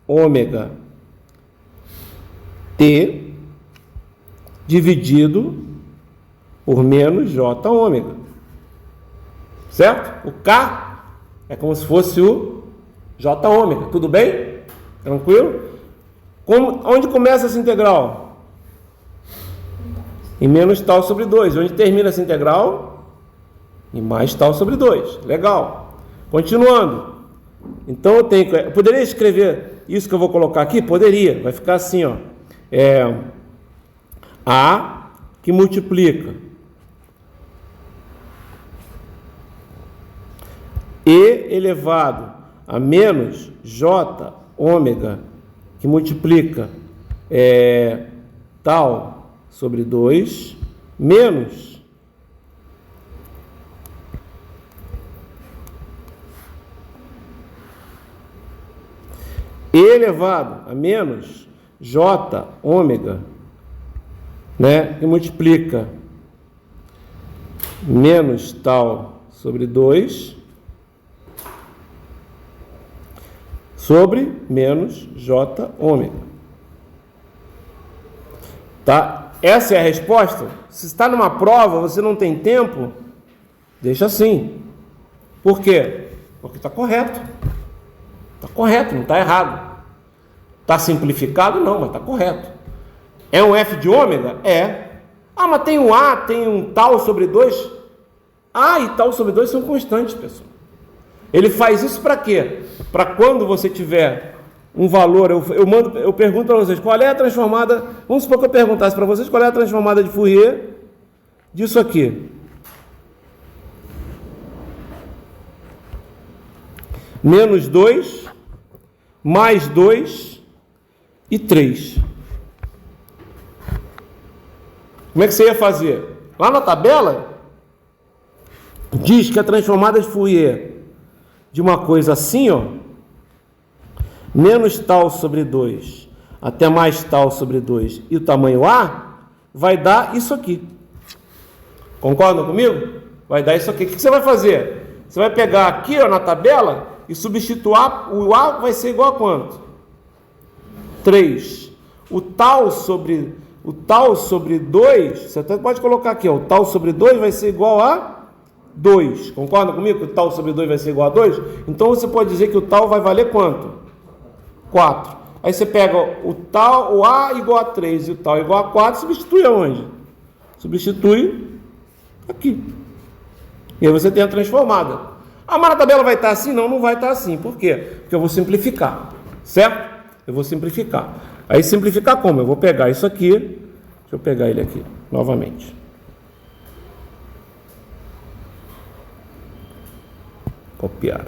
ômega T dividido por menos J ômega. Certo? O K é como se fosse o J ômega. Tudo bem? Tranquilo? Onde começa essa integral? Em menos tal sobre 2. Onde termina essa integral? Em mais tal sobre 2. Legal. Continuando. Então eu poderia escrever isso que eu vou colocar aqui? Poderia. Vai ficar assim, ó. A que multiplica E elevado a menos J ômega que multiplica tal sobre 2 menos E elevado a menos J ômega, né, que multiplica menos tal sobre 2 sobre menos J ômega. Tá? Essa é a resposta. Se está numa prova, você não tem tempo, deixa assim. Por quê? Porque está correto. Está correto, não está errado. Está simplificado? Não, mas está correto. É um f de ômega? É. Ah, mas tem um A, tem um tal sobre 2. A e tal sobre 2 são constantes, pessoal. Ele faz isso para quê? Para quando você tiver um valor, eu pergunto para vocês, qual é a transformada, vamos supor que eu perguntasse para vocês, qual é a transformada de Fourier disso aqui? Menos 2, mais 2 e 3. Como é que você ia fazer? Lá na tabela, diz que a transformada de Fourier de uma coisa assim, ó, menos tal sobre 2 até mais tal sobre 2 e o tamanho A, vai dar isso aqui. Concordam comigo? Vai dar isso aqui. O que você vai fazer? Você vai pegar aqui, ó, na tabela e substituir o A, vai ser igual a quanto? 3. O tal sobre 2, você até pode colocar aqui, ó, o tal sobre 2 vai ser igual a 2. Concorda comigo que o tal sobre 2 vai ser igual a 2? Então você pode dizer que o tal vai valer quanto? 4. Aí você pega o A igual a 3 e o tal igual a 4, substitui aonde? Substitui aqui. E aí você tem a transformada. Ah, mas a tabela vai estar assim? Não, não vai estar assim. Por quê? Porque eu vou simplificar, certo? Eu vou simplificar. Aí simplificar como? Eu vou pegar isso aqui. Deixa eu pegar ele aqui novamente. Copiar.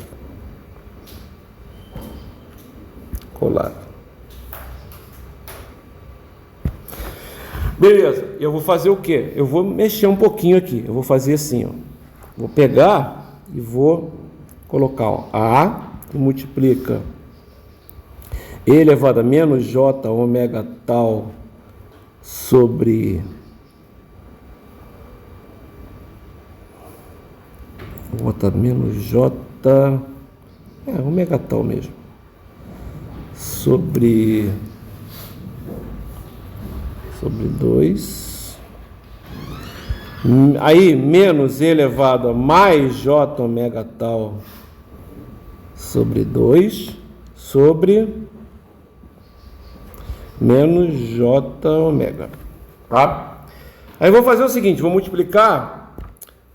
Colar. Beleza, eu vou fazer o quê? Eu vou mexer um pouquinho aqui. Eu vou fazer assim, ó. Vou pegar e vou colocar, ó, A que multiplica E elevado a menos J ômega tal sobre... Vou botar menos J... ômega tal mesmo. Sobre 2. Aí, menos E elevado a mais J ômega tal sobre 2, sobre menos J ômega. Tá? Aí eu vou fazer o seguinte, vou multiplicar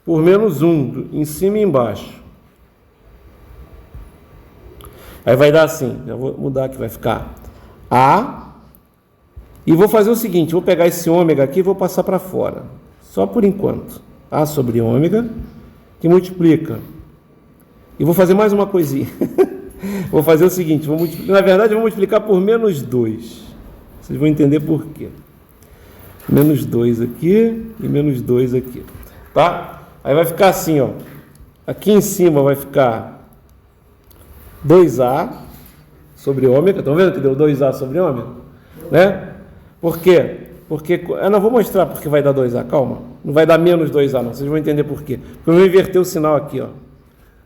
por menos 1, em cima e embaixo. Aí vai dar assim, já vou mudar aqui, vai ficar A, e vou fazer o seguinte, vou pegar esse ômega aqui e vou passar para fora, só por enquanto. A sobre ômega, que multiplica. E vou fazer mais uma coisinha. Vou fazer o seguinte, na verdade eu vou multiplicar por menos 2. Vocês vão entender por quê. Menos 2 aqui e menos 2 aqui. Tá? Aí vai ficar assim, ó. Aqui em cima vai ficar 2A sobre ômega. Estão vendo que deu 2A sobre ômega? Né? Por quê? Porque eu não vou mostrar porque vai dar 2A, calma. Não vai dar menos 2A não, vocês vão entender por quê. Porque eu vou inverter o sinal aqui, ó.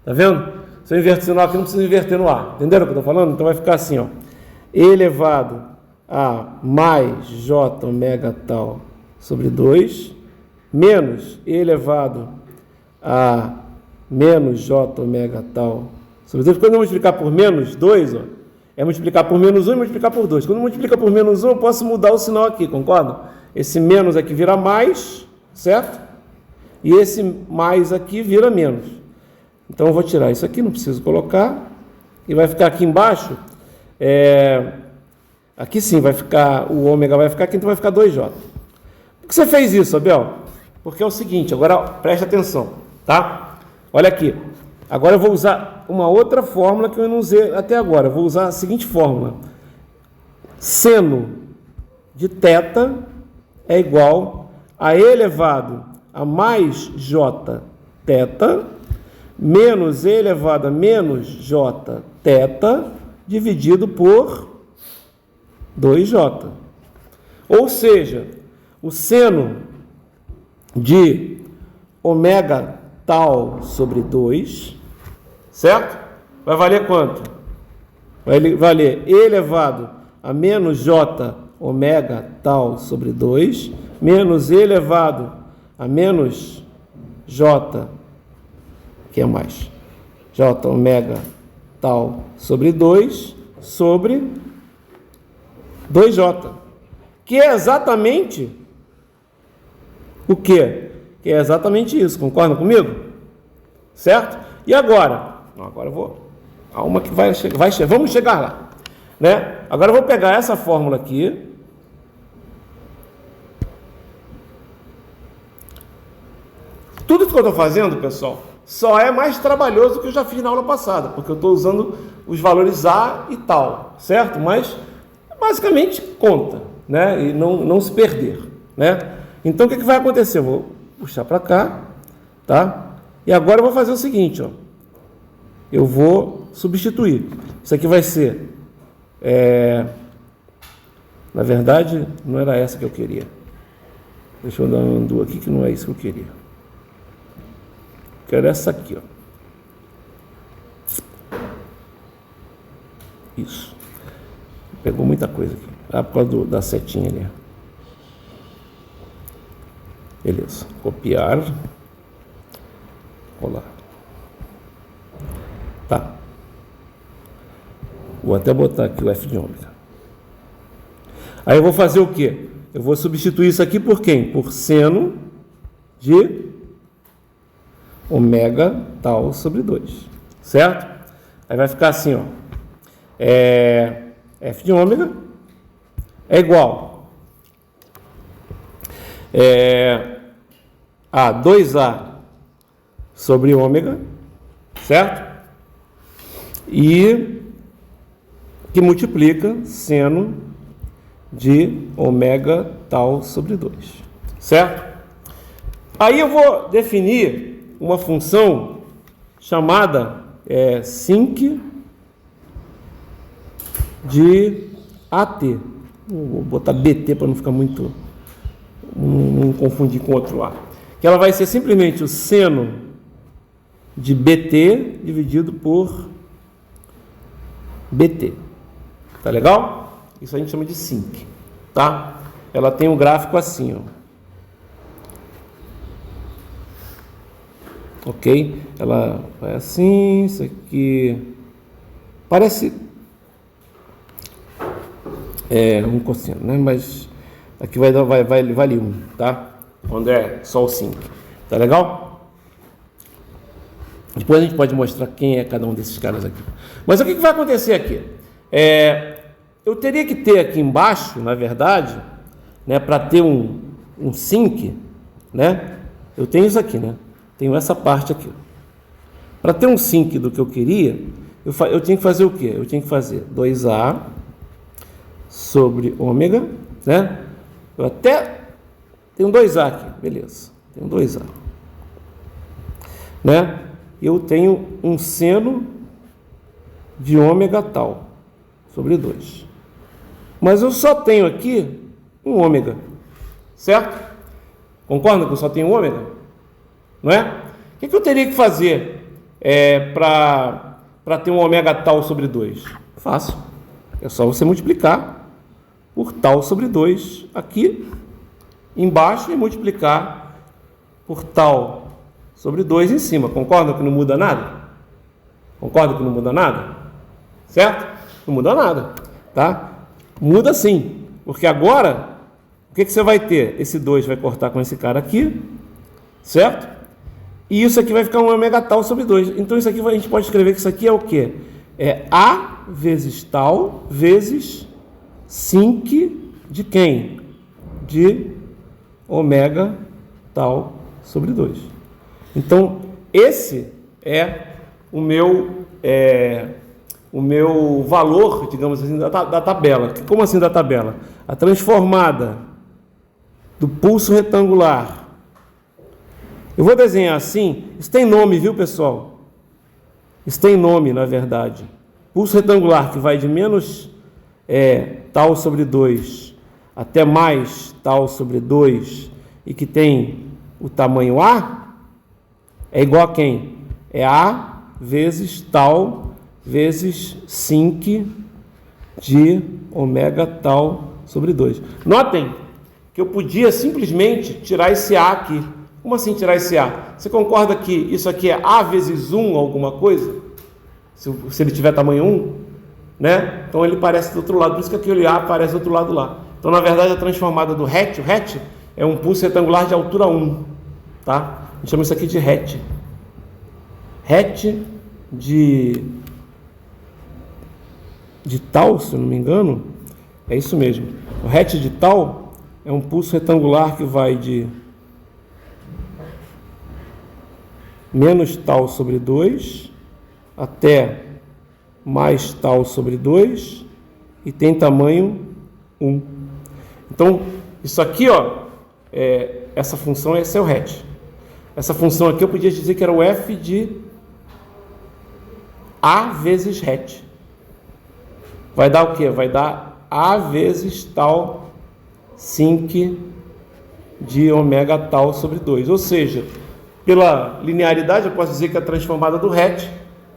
Tá vendo? Se eu inverter o sinal aqui, não precisa inverter no A. Entenderam o que eu estou falando? Então vai ficar assim, ó. E elevado a mais J ômega tal sobre 2, menos E elevado a menos J ômega tal sobre 2. Quando eu multiplicar por menos 2, ó, é multiplicar por menos 1 e multiplicar por 2. Quando multiplica por menos 1, eu posso mudar o sinal aqui, concorda? Esse menos aqui vira mais, certo? E esse mais aqui vira menos. Então eu vou tirar isso aqui, não preciso colocar. E vai ficar aqui embaixo, aqui sim, vai ficar, o ômega vai ficar aqui, então vai ficar 2J. Por que você fez isso, Abel? Porque é o seguinte, agora presta atenção, tá? Olha aqui. Agora eu vou usar uma outra fórmula que eu não usei até agora. Eu vou usar a seguinte fórmula. Seno de θ é igual a E elevado a mais J θ menos E elevado a menos J θ dividido por 2J. Ou seja, o seno de ômega tal sobre 2, certo? Vai valer quanto? Vai valer E elevado a menos J ômega tal sobre 2, menos E elevado a menos J, que é mais, J ômega tal sobre 2, sobre 2J, que é exatamente o quê? Que é exatamente isso, concordam comigo? Certo? E agora? Agora eu vou... Calma que vai chegar, vamos chegar lá. Né? Agora eu vou pegar essa fórmula aqui. Tudo que eu estou fazendo, pessoal, só é mais trabalhoso do que eu já fiz na aula passada, porque eu estou usando os valores A e tal, certo? Mas basicamente conta, né? E não se perder, né? Então o que vai acontecer? Eu vou puxar para cá, tá? E agora eu vou fazer o seguinte, ó. eu vou substituir. Isso aqui vai ser, na verdade, não era essa que eu queria. Deixa eu dar um undo aqui, que não é isso que eu queria. Quero essa aqui, ó. Isso. Pegou muita coisa aqui. Por causa da setinha ali. Beleza. Copiar. Colar. Tá. Vou até botar aqui o F de ômega. Aí eu vou fazer o quê? Eu vou substituir isso aqui por quem? Por seno de ômega tal sobre 2. Certo? Aí vai ficar assim, ó. F de ômega é igual a 2A sobre ômega, certo? E que multiplica seno de ômega tal sobre 2, certo? Aí eu vou definir uma função chamada sinc de AT. Vou botar BT para não ficar muito, não confundir com outro A. Que ela vai ser simplesmente o seno de BT dividido por BT. Tá legal? Isso a gente chama de sinc, tá? Ela tem um gráfico assim, ó. Ok? Ela vai assim, isso aqui parece um cosseno, né? Mas aqui vale 1, tá? Quando é só o sinc. Tá legal? Depois a gente pode mostrar quem é cada um desses caras aqui. Mas o que vai acontecer aqui? Eu teria que ter aqui embaixo, na verdade, né, para ter um sinc, né? Eu tenho isso aqui, né? Tenho essa parte aqui. Para ter um sinc do que eu queria, eu tinha que fazer o quê? Eu tinha que fazer 2A sobre ômega, né? Eu até tenho 2A aqui, beleza. Tenho 2A. Né? Eu tenho um seno de ômega tal sobre 2. Mas eu só tenho aqui um ômega, certo? Concorda que eu só tenho um ômega? Não é? O que eu teria que fazer para ter um ômega tal sobre 2? Fácil. É só você multiplicar por tal sobre 2 aqui embaixo e multiplicar por tal sobre 2 em cima. Concorda que não muda nada? Concorda que não muda nada? Certo? Não muda nada, tá? Muda sim, porque agora o que você vai ter? Esse 2 vai cortar com esse cara aqui, certo? E isso aqui vai ficar um ômega tal sobre 2. Então isso aqui a gente pode escrever que isso aqui é o quê? É A vezes tal vezes sinc de quem? De ômega tal sobre 2. Então, esse é o meu valor, digamos assim, da tabela. Como assim da tabela? A transformada do pulso retangular. Eu vou desenhar assim. Isso tem nome, viu, pessoal? Isso tem nome, na verdade. Pulso retangular que vai de menos tal sobre 2 até mais tal sobre 2 e que tem o tamanho A, é igual a quem? É A vezes tal vezes sinc de ômega tal sobre 2. Notem que eu podia simplesmente tirar esse A aqui. Como assim tirar esse A? Você concorda que isso aqui é A vezes 1 alguma coisa? Se ele tiver tamanho 1, né? Então ele parece do outro lado, por isso que aquele A aparece do outro lado lá. Então, na verdade, a transformada do RET, o RET é um pulso retangular de altura 1, tá? A gente chama isso aqui de RET. RET de tal, se eu não me engano, é isso mesmo. O RET de tal é um pulso retangular que vai de menos tal sobre 2 até mais tal sobre 2 e tem tamanho 1. Então, isso aqui, ó, essa função, esse é o RET. Essa função aqui eu podia dizer que era o F de A vezes RET. Vai dar o quê? Vai dar A vezes tal sinc de ômega tal sobre 2. Ou seja, pela linearidade, eu posso dizer que a transformada do RET...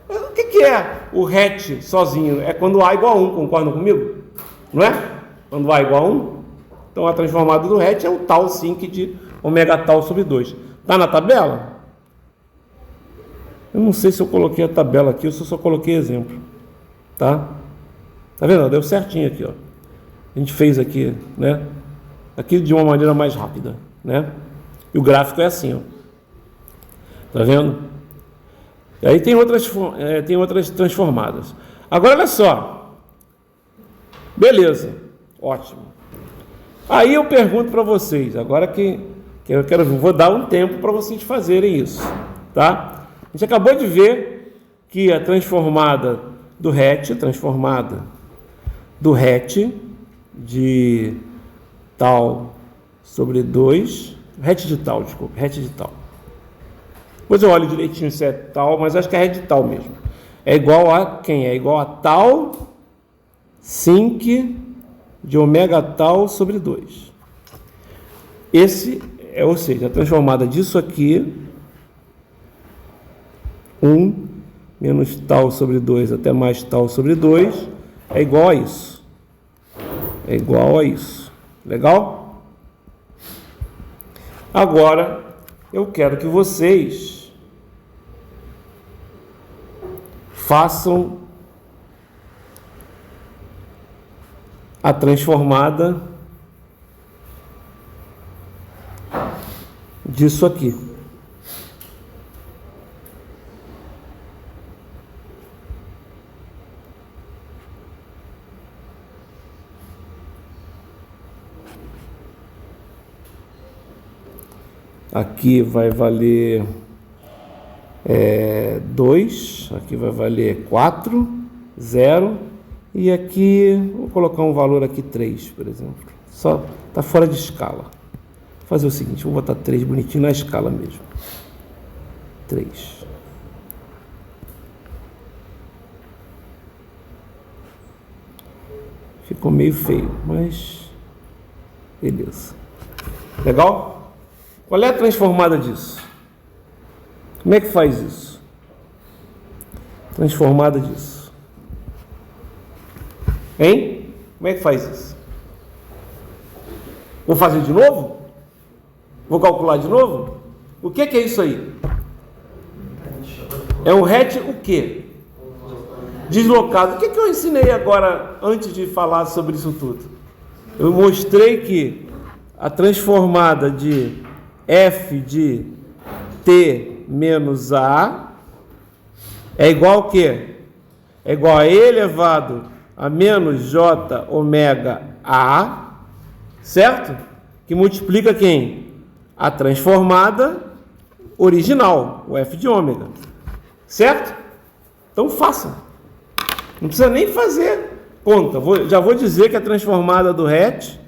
O que é o RET sozinho? É quando A igual a 1, concordam comigo? Não é? Quando A igual a 1. Então, a transformada do RET é o tal sinc de ômega tal sobre 2. Está na tabela? Eu não sei se eu coloquei a tabela aqui ou se eu só coloquei exemplo. Tá? Tá vendo? Deu certinho aqui, ó. A gente fez aqui, né? Aqui de uma maneira mais rápida, né? E o gráfico é assim, ó. Tá vendo? E aí tem outras transformadas. Agora, olha só. Beleza. Ótimo. Aí eu pergunto para vocês, agora que vou dar um tempo para vocês fazerem isso, tá? A gente acabou de ver que a transformada do RET, de tal sobre 2, RET de tal. Depois eu olho direitinho se é tal, mas acho que é RET de tal mesmo. É igual a quem? É igual a tal sinc de ômega tal sobre 2. Ou seja, a transformada disso aqui, 1 menos tal sobre 2 até mais tal sobre 2, é igual a isso. É igual a isso. Legal? Agora, eu quero que vocês façam a transformada disso aqui. Aqui vai valer 2, aqui vai valer 4, 0, e aqui, vou colocar um valor aqui 3, por exemplo. Só está fora de escala. Vou fazer o seguinte, vou botar 3 bonitinho na escala mesmo. 3. Ficou meio feio, mas beleza. Legal? Qual é a transformada disso? Como é que faz isso? Transformada disso. Hein? Como é que faz isso? Vou fazer de novo? Vou calcular de novo? O que é isso aí? É um RET o quê? Deslocado. O que eu ensinei agora, antes de falar sobre isso tudo? Eu mostrei que a transformada de f de t menos a é igual ao quê? É igual a e elevado a menos j ômega a, certo? Que multiplica quem? A transformada original, o f de ômega, certo? Então faça. Não precisa nem fazer conta. Já vou dizer que a transformada do RET,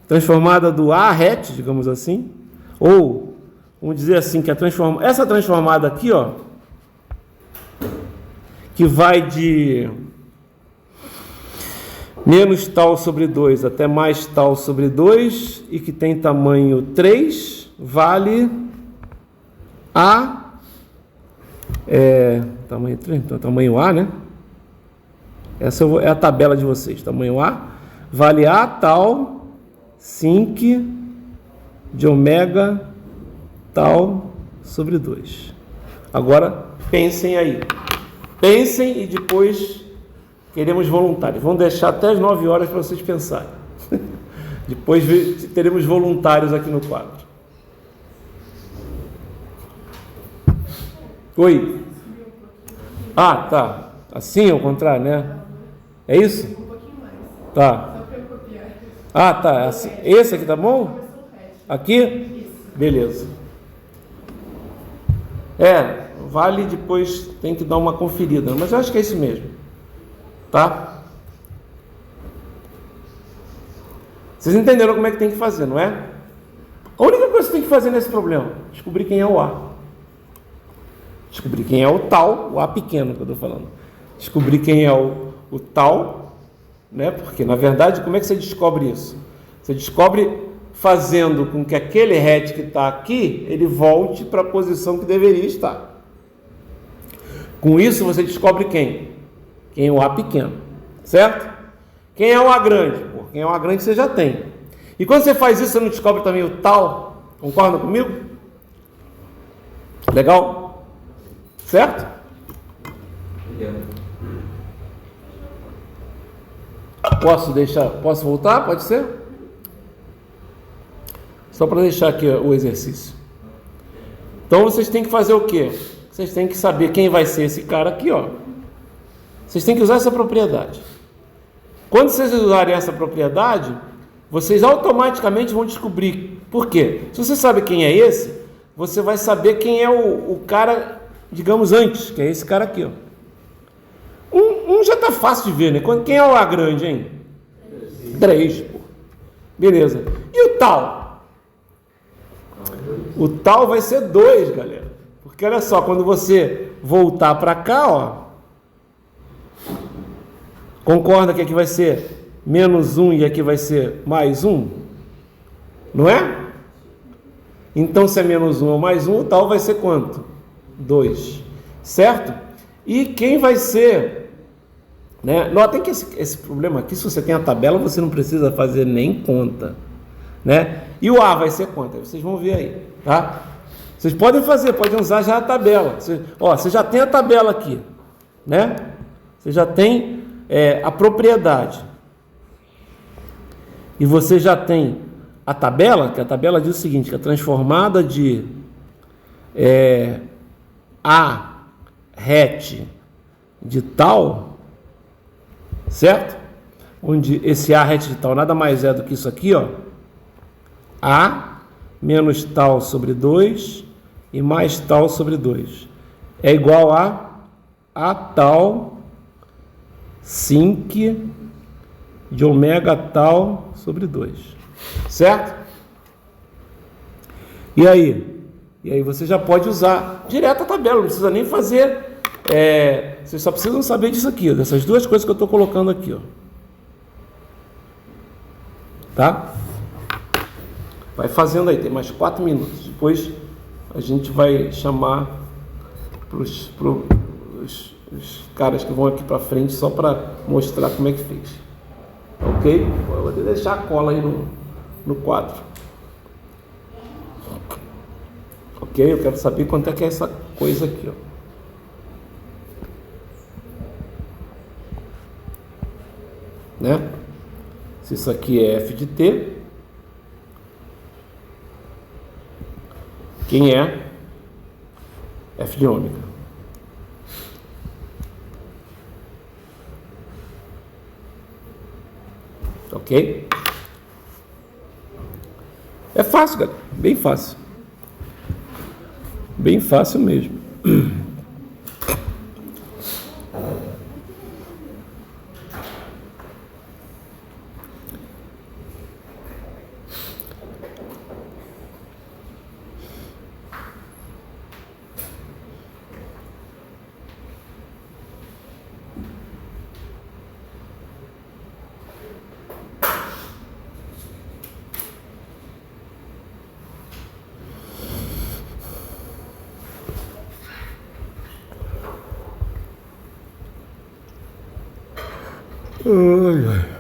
transformada do A RET, digamos assim, ou vamos dizer assim que essa transformada aqui, ó, que vai de menos tal sobre 2 até mais tal sobre 2 e que tem tamanho 3, vale a tamanho 3, então tamanho A, né? Essa é a tabela de vocês, tamanho A, vale a tal sinc de ômega tal sobre 2. Agora, pensem aí. Pensem e depois queremos voluntários. Vamos deixar até as 9 horas para vocês pensarem. Depois teremos voluntários aqui no quadro. Oi? Ah, tá. Assim, ao contrário, né? É isso? Um pouquinho mais. Tá. Só para eu copiar. Ah, tá. Assim. Esse aqui tá bom? Aqui? Isso. Beleza. Vale depois, tem que dar uma conferida, mas eu acho que é isso mesmo. Tá? Vocês entenderam como é que tem que fazer, não é? A única coisa que você tem que fazer nesse problema, descobrir quem é o A. Descobrir quem é o tal, o A pequeno que eu estou falando. Descobrir quem é o tal, né? Porque, na verdade, como é que você descobre isso? Você descobre fazendo com que aquele hat que está aqui, ele volte para a posição que deveria estar. Com isso, você descobre quem? Quem é o A pequeno, certo? Quem é o A grande? Pô, quem é o A grande você já tem. E quando você faz isso, você não descobre também o tal? Concorda comigo? Legal? Certo? Posso voltar? Pode ser? Só para deixar aqui o exercício. Então vocês têm que fazer o quê? Vocês têm que saber quem vai ser esse cara aqui, ó. Vocês têm que usar essa propriedade. Quando vocês usarem essa propriedade, vocês automaticamente vão descobrir. Por quê? Se você sabe quem é esse, você vai saber quem é o cara, digamos, antes, que é esse cara aqui, ó. Um já tá fácil de ver, né? Quem é o A grande, hein? 3, pô. Beleza. E o tal? O tal vai ser 2, galera. Porque olha só, quando você voltar para cá, ó, concorda que aqui vai ser menos 1 e aqui vai ser mais 1? Não é? Então, se é menos 1 ou mais 1, o tal vai ser quanto? 2. Certo? E quem vai ser? Né? Notem que esse problema aqui, se você tem a tabela, você não precisa fazer nem conta. Né? E o A vai ser quanto? Vocês vão ver aí. Tá? Vocês podem usar já a tabela. Você já tem a tabela aqui. Né? Você já tem a propriedade. E você já tem a tabela, que a tabela diz o seguinte, que é transformada de A hat de tal, certo? Onde esse A hat de tal nada mais é do que isso aqui, ó. A menos tal sobre 2 e mais tal sobre 2 é igual a tal sinc de ômega tal sobre 2, certo? E aí você já pode usar direto a tabela, não precisa nem fazer, vocês só precisam saber disso aqui, dessas duas coisas que eu estou colocando aqui, ó. Tá? Vai fazendo aí, tem mais 4 minutos, depois a gente vai chamar os caras que vão aqui para frente só para mostrar como é que fez. Ok? Eu vou deixar a cola aí no quadro. Ok? Eu quero saber quanto é que é essa coisa aqui, ó. Né? Se isso aqui é f de t, quem é f de ômega? Ok? É fácil, galera. Bem fácil. Bem fácil mesmo. Ai, ai.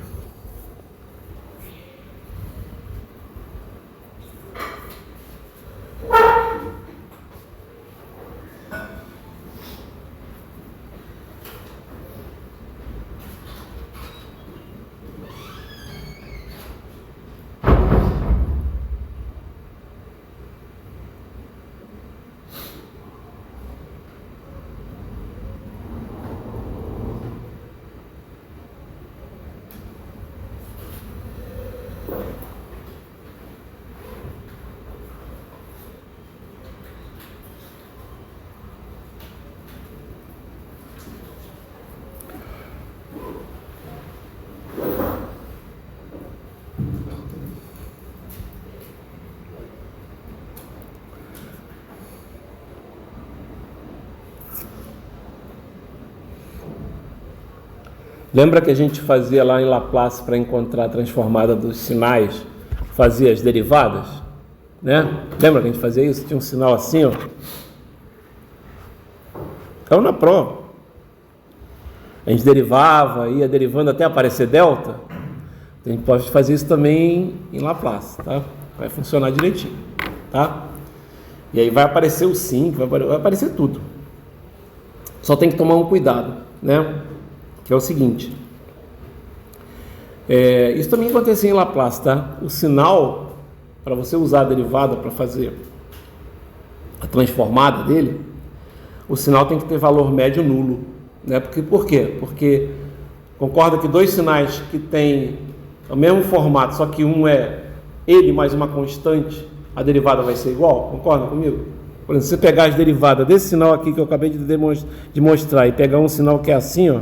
Lembra que a gente fazia lá em Laplace para encontrar a transformada dos sinais, fazia as derivadas, né? Lembra que a gente fazia isso? Tinha um sinal assim, ó. Caiu na prova. A gente derivava, ia derivando até aparecer delta. A gente pode fazer isso também em Laplace, tá? Vai funcionar direitinho, tá? E aí vai aparecer o sim, vai aparecer tudo. Só tem que tomar um cuidado, né? Que é o seguinte. Isso também acontecia em Laplace, tá? O sinal, para você usar a derivada para fazer a transformada dele, o sinal tem que ter valor médio nulo, né? Por quê? Porque concorda que dois sinais que têm o mesmo formato, só que um é ele mais uma constante, a derivada vai ser igual? Concorda comigo? Por exemplo, se você pegar as derivadas desse sinal aqui que eu acabei de mostrar e pegar um sinal que é assim, ó,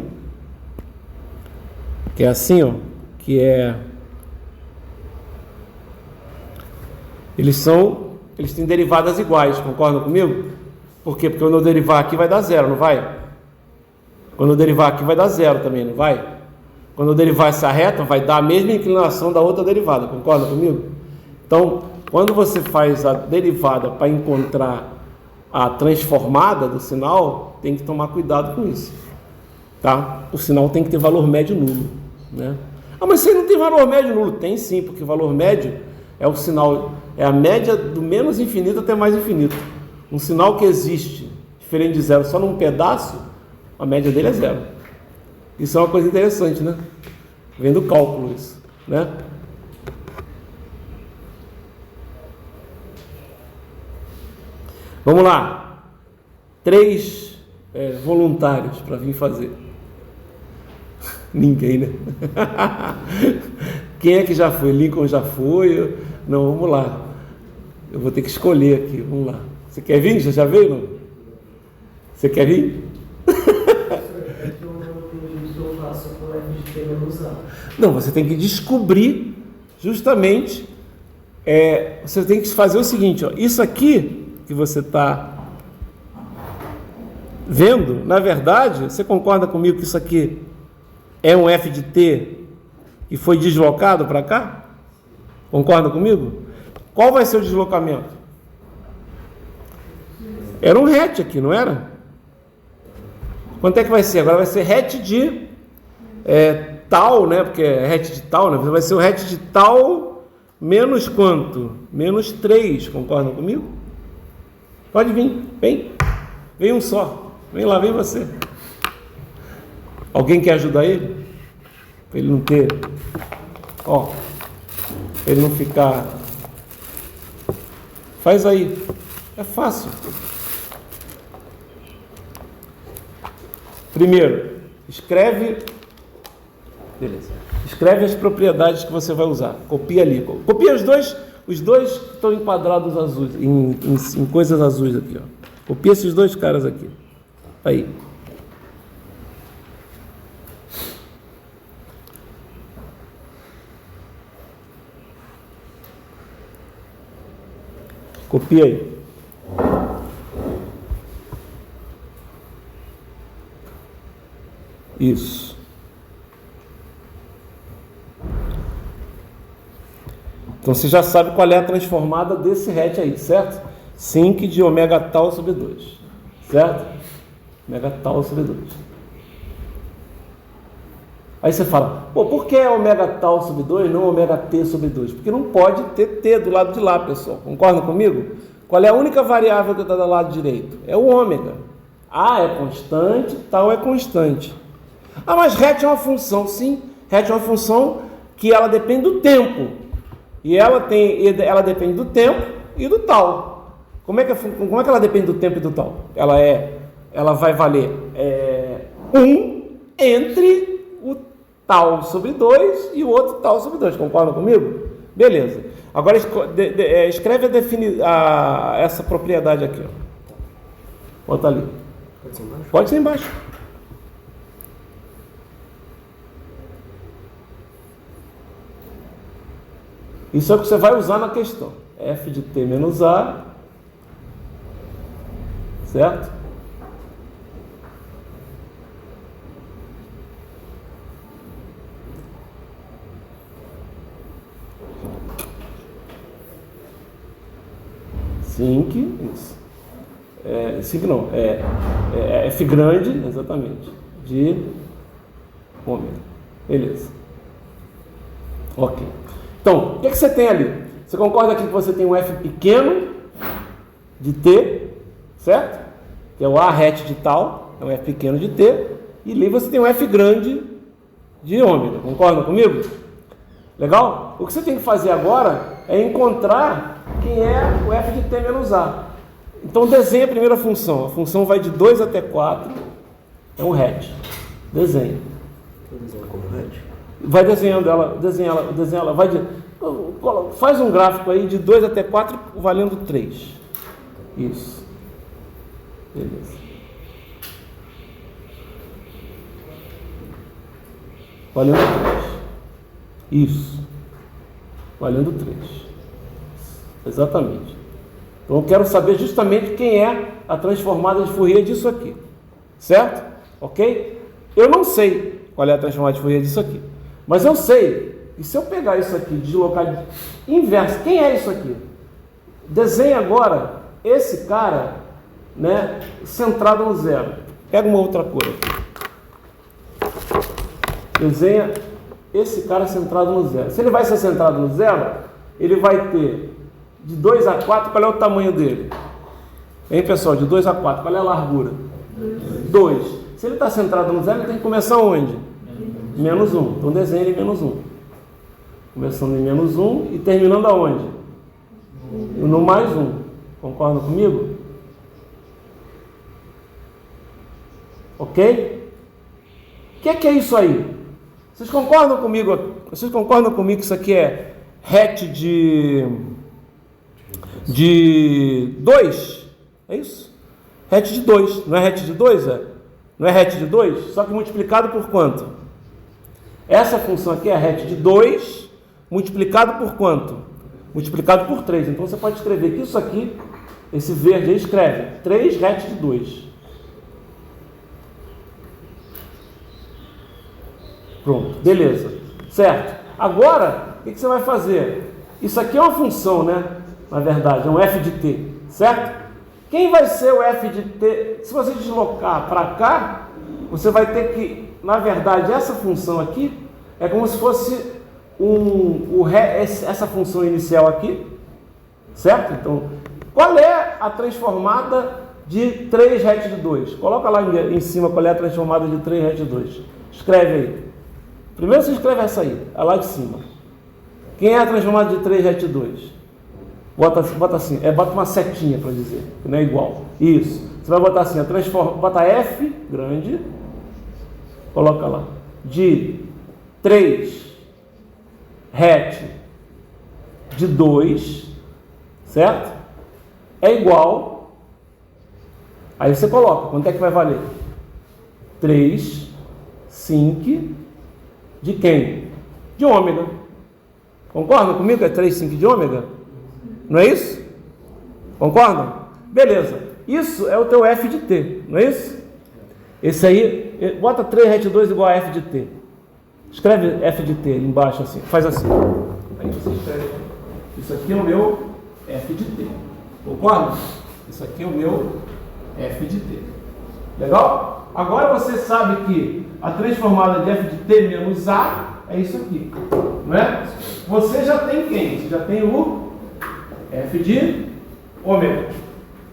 eles têm derivadas iguais, concordam comigo? Por quê? Porque quando eu derivar aqui vai dar zero, não vai? Quando eu derivar aqui vai dar zero também, não vai? Quando eu derivar essa reta vai dar a mesma inclinação da outra derivada, concorda comigo? Então, quando você faz a derivada para encontrar a transformada do sinal, tem que tomar cuidado com isso, tá? O sinal tem que ter valor médio nulo, né? Ah, mas você não tem valor médio nulo? Tem sim, porque o valor médio é o sinal, é a média do menos infinito até mais infinito. Um sinal que existe diferente de zero só num pedaço, a média dele é zero. Isso é uma coisa interessante, né? Vem do cálculo isso, né? Vamos lá. 3 voluntários para vir fazer. Ninguém, né? Quem é que já foi? Lincoln já foi? Não, vamos lá. Eu vou ter que escolher aqui. Vamos lá. Você quer vir? Já veio? Não? Você quer vir? Não, você tem que descobrir justamente. Você tem que fazer o seguinte, ó, isso aqui que você está vendo, na verdade, você concorda comigo que isso aqui é um f de t que foi deslocado para cá? Concorda comigo? Qual vai ser o deslocamento? Era um het aqui, não era? Quanto é que vai ser? Agora vai ser het de tal, né? Porque é het de tal, né? Vai ser o het de tal menos quanto? Menos 3, concordam comigo? Pode vir, vem. Vem um só. Vem lá, vem você. Alguém quer ajudar ele? Para ele não ter... Ó, para ele não ficar... Faz aí. É fácil. Primeiro, escreve... Beleza. Escreve as propriedades que você vai usar. Copia ali. Copia os dois que estão enquadrados azuis, em coisas azuis aqui, ó. Copia esses dois caras aqui. Aí. Copia aí. Isso. Então você já sabe qual é a transformada desse het aí, certo? Sinc de ômega tal sobre 2, certo? Ômega tal sobre 2. Aí você fala, pô, por que é ômega tal sobre 2, não ômega t sobre 2? Porque não pode ter t do lado de lá, pessoal. Concordam comigo? Qual é a única variável que está do lado direito? É o ômega. A é constante, tal é constante. Ah, mas het é uma função. Sim, het é uma função que ela depende do tempo. E ela depende do tempo e do tal. Como é que ela depende do tempo e do tal? Ela vai valer 1 entre o tal sobre 2 e o outro tal sobre 2. Concordam comigo? Beleza. Agora escreve essa propriedade aqui. Ó. Bota ali. Pode ser embaixo? Pode ser embaixo. Isso é o que você vai usar na questão. F de t menos A, certo? Sinc, isso. Sinc não, F grande, exatamente, de ômega. Beleza. Ok. Então, o que você tem ali? Você concorda aqui que você tem um F pequeno de T, certo? Que é o A hat de tal, é um F pequeno de T, e ali você tem um F grande de ômega. Concorda comigo? Legal? O que você tem que fazer agora é encontrar quem é o F de T menos A. Então desenha a primeira função. A função vai de 2 até 4. É um hat. Desenha. Vai desenhando ela, desenha ela, vai de, faz um gráfico aí de 2 até 4 valendo 3. Isso. Beleza. Valendo 3. Isso. Valendo 3. Exatamente. Então eu quero saber justamente quem é a transformada de Fourier disso aqui. Certo? Ok? Eu não sei qual é a transformada de Fourier disso aqui. Mas eu sei, e se eu pegar isso aqui, deslocar inverso, quem é isso aqui? Desenha agora esse cara, né, centrado no zero. Pega uma outra cor aqui. Desenha esse cara centrado no zero. Se ele vai ser centrado no zero, ele vai ter de 2 a 4, qual é o tamanho dele? Hein, pessoal? De 2 a 4, qual é a largura? 2. Se ele está centrado no zero, ele tem que começar onde? Menos 1. Então desenha ele menos 1. Começando em menos 1 e terminando aonde? No mais 1. Concordam comigo? Ok? O que é isso aí? Vocês concordam comigo? Vocês concordam comigo que isso aqui é hat de 2? É isso? Hat de 2. Não é hat de 2? Não é hat de 2? Só que multiplicado por quanto? Essa função aqui é hat de 2 multiplicado por quanto? Multiplicado por 3. Então você pode escrever que isso aqui, esse verde aí, escreve 3 hat de 2. Pronto, beleza. Certo. Agora, o que você vai fazer? Isso aqui é uma função, né? Na verdade, é um f de t, certo? Quem vai ser o f de t? Se você deslocar para cá, você vai ter que, na verdade, essa função aqui é como se fosse essa função inicial aqui, certo? Então, qual é a transformada de 3 hat de 2? Coloca lá em cima qual é a transformada de 3 hat de 2. Escreve aí. Primeiro você escreve essa aí, é lá de cima. Quem é a transformada de 3 hat de 2? Bota assim, bota uma setinha para dizer, que não é igual. Isso. Você vai botar assim, bota F grande, coloca lá, de 3 hat de 2, certo? É igual, aí você coloca, quanto é que vai valer? 3 sinc de quem? De ômega. Concordam comigo que é 3 sinc de ômega? Não é isso? Concordam? Beleza. Isso é o teu F de T, não é isso? Esse aí, bota 3 hat 2 igual a F de T. Escreve F de T ali embaixo assim, faz assim. Aí você escreve. Isso aqui é o meu F de T. Concorda? Isso aqui é o meu F de T. Legal? Agora você sabe que a transformada de F de T menos A é isso aqui. Não é? Você já tem quem? Você já tem o F de ômega.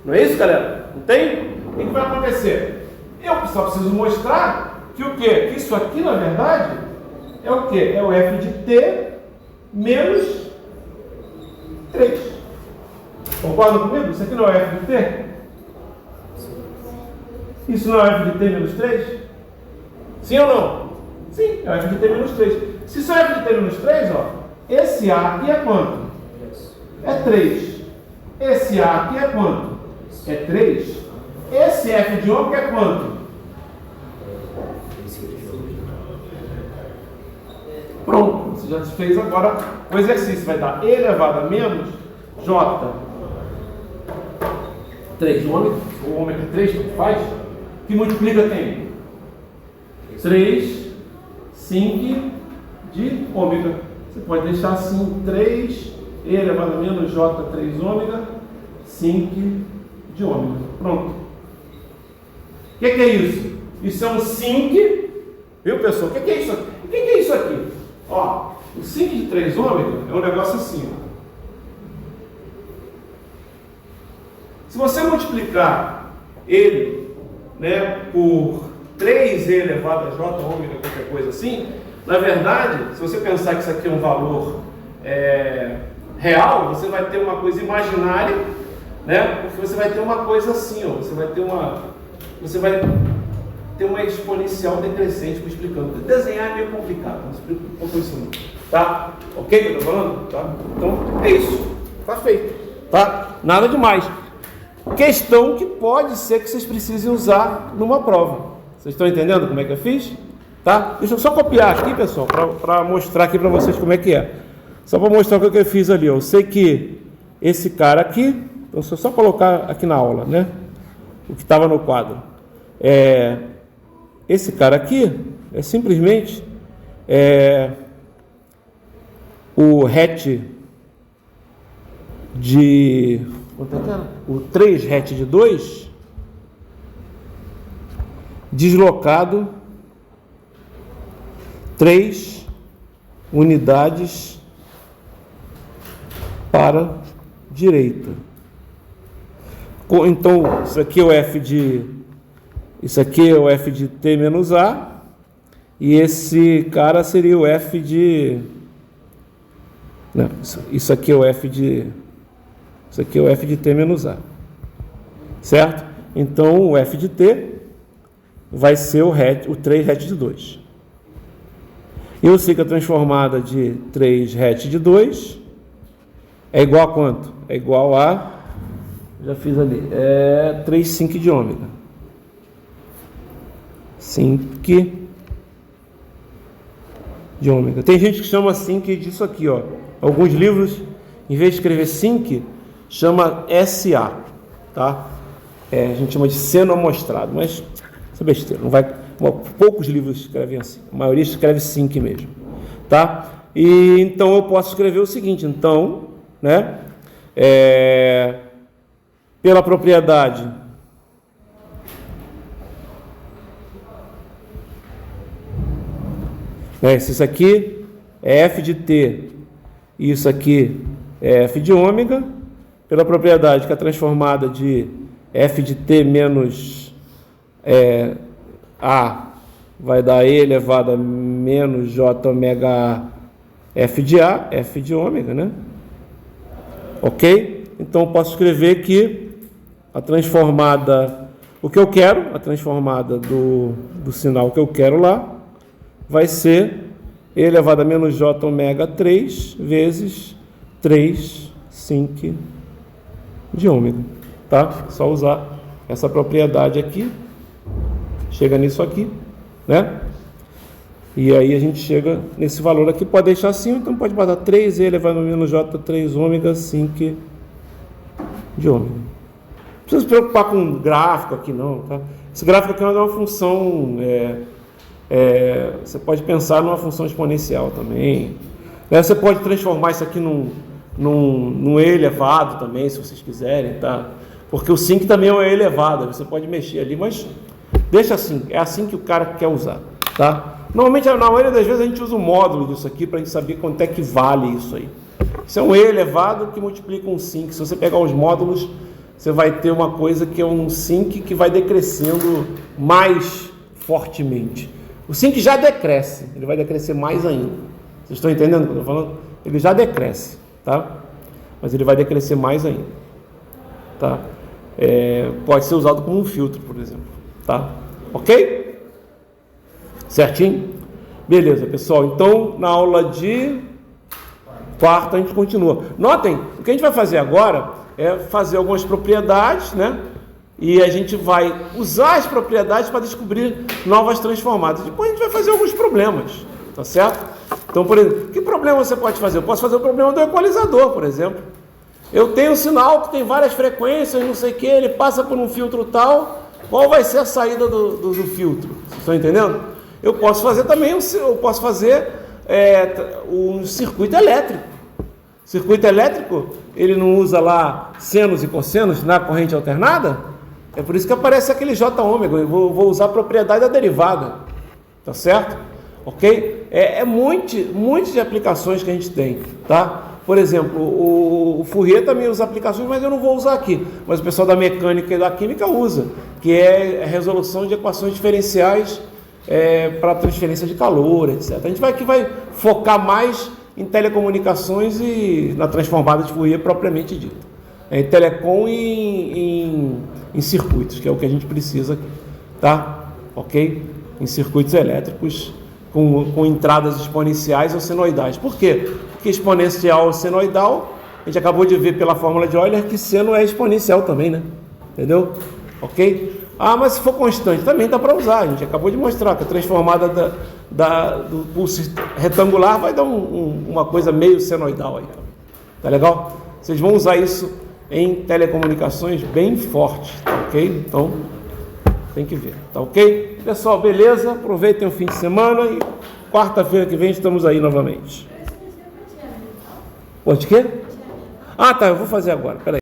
Não é isso, galera? Não tem? O que vai acontecer? Eu só preciso mostrar que o quê? Que isso aqui, na verdade, é o quê? É o F de T menos 3. Concordam comigo? Isso aqui não é F de T? Isso não é F de T menos 3? Sim ou não? Sim, é o F de T menos 3. Se isso é F de T menos 3, ó, esse A aqui é quanto? É 3. Esse A aqui é quanto? É 3. Esse F de ômega é quanto? Pronto, você já fez agora o exercício. Vai dar E elevado a menos J 3 ômega, ou ômega 3, que faz, que multiplica quem? 3 sinc de ômega. Você pode deixar assim 3 E elevado a menos J 3 ômega sinc de ômega. Pronto. O que é isso? Isso é um sinc, viu, pessoal? O que é isso aqui? O que é isso aqui? Ó, o sinc de 3 ômega é um negócio assim, ó. Se você multiplicar ele, né, por 3e elevado a j ômega, qualquer coisa assim, na verdade, se você pensar que isso aqui é um valor real, você vai ter uma coisa imaginária, né? Porque você vai ter uma coisa assim, ó, você vai ter uma exponencial decrescente, me explicando. Desenhar é meio complicado, não explico um pouco isso não, tá? Ok que eu estou falando? Tá? Então, é isso, tá feito, tá? Nada demais. Questão que pode ser que vocês precisem usar numa prova. Vocês estão entendendo como é que eu fiz? Tá? Deixa eu só copiar aqui, pessoal, para mostrar aqui para vocês como é que é. Só para mostrar o que eu fiz ali. Eu sei que esse cara aqui, então se eu só colocar aqui na aula, né? O que estava no quadro. Esse cara aqui é simplesmente o hatch de... o 3 hatch de 2 deslocado 3 unidades para a direita. Então, isso aqui é o f de t menos a, e esse cara seria o f de... Não, isso aqui é o f de... Isso aqui é o f de t menos a. Certo? Então, o f de t vai ser o 3 hatch de 2. Eu sei que a transformada de 3 hatch de 2 é igual a quanto? É igual a... Já fiz ali. 3 sinc de ômega. Sinc de ômega. Tem gente que chama sinc disso aqui, ó. Alguns livros, em vez de escrever sinc, chama SA, tá? A gente chama de seno amostrado, mas isso é besteira, não vai... Poucos livros escrevem assim, a maioria escreve sinc mesmo, tá? E então eu posso escrever o seguinte, então, né? Pela propriedade se isso aqui é f de t e isso aqui é f de ômega, pela propriedade que a transformada de f de t menos a vai dar e elevado a menos j ômega a f de a, f de ômega, né? Ok? Então eu posso escrever que a transformada, o que eu quero, a transformada do sinal que eu quero lá, vai ser e elevado a menos j ômega 3 vezes 3 sinc de ômega, tá? Só usar essa propriedade aqui, chega nisso aqui, né? E aí a gente chega nesse valor aqui, pode deixar assim, então pode botar 3e elevado a menos j 3 ômega sinc de ômega. Não precisa se preocupar com gráfico aqui não, tá? Esse gráfico aqui é uma função, você pode pensar numa função exponencial também, né? Você pode transformar isso aqui num e elevado também, se vocês quiserem, tá? Porque o sinc também é um e elevado, você pode mexer ali, mas deixa assim, é assim que o cara quer usar, tá? Normalmente, na maioria das vezes, a gente usa o módulo disso aqui para a gente saber quanto é que vale isso aí. Isso é um e elevado que multiplica um sinc. Se você pegar os módulos, você vai ter uma coisa que é um sinc que vai decrescendo mais fortemente. O sinc já decresce, ele vai decrescer mais ainda. Vocês estão entendendo o que eu estou falando? Ele já decresce, tá? Mas ele vai decrescer mais ainda, tá? Pode ser usado como um filtro, por exemplo, tá? Ok? Certinho? Beleza, pessoal. Então, na aula de quarta, a gente continua. Notem, o que a gente vai fazer agora é fazer algumas propriedades, né? E a gente vai usar as propriedades para descobrir novas transformadas. Depois a gente vai fazer alguns problemas, tá certo? Então, por exemplo, que problema você pode fazer? Eu posso fazer o problema do equalizador, por exemplo. Eu tenho um sinal que tem várias frequências, não sei o que, ele passa por um filtro tal. Qual vai ser a saída do filtro? Vocês estão entendendo? Eu posso fazer também, um circuito elétrico. Circuito elétrico ele não usa lá senos e cossenos na corrente alternada? É por isso que aparece aquele J ômega. Eu vou usar a propriedade da derivada, tá certo? Ok? Muitas de aplicações que a gente tem, tá? Por exemplo, o Fourier também usa aplicações, mas eu não vou usar aqui. Mas o pessoal da mecânica e da química usa, que é a resolução de equações diferenciais para transferência de calor, etc. A gente vai focar mais em telecomunicações e na transformada de Fourier propriamente dita. Em telecom e em circuitos, que é o que a gente precisa aqui, tá? Ok? Em circuitos elétricos com entradas exponenciais ou senoidais. Por quê? Porque exponencial ou senoidal, a gente acabou de ver pela fórmula de Euler que seno é exponencial também, né? Entendeu? Ok? Ah, mas se for constante, também dá para usar. A gente acabou de mostrar que a transformada do pulso retangular vai dar uma coisa meio senoidal aí. Tá legal? Vocês vão usar isso em telecomunicações bem forte, tá ok? Então, tem que ver, tá ok? Pessoal, beleza? Aproveitem o fim de semana e quarta-feira que vem estamos aí novamente. Pode quê? Ah, tá, eu vou fazer agora, peraí.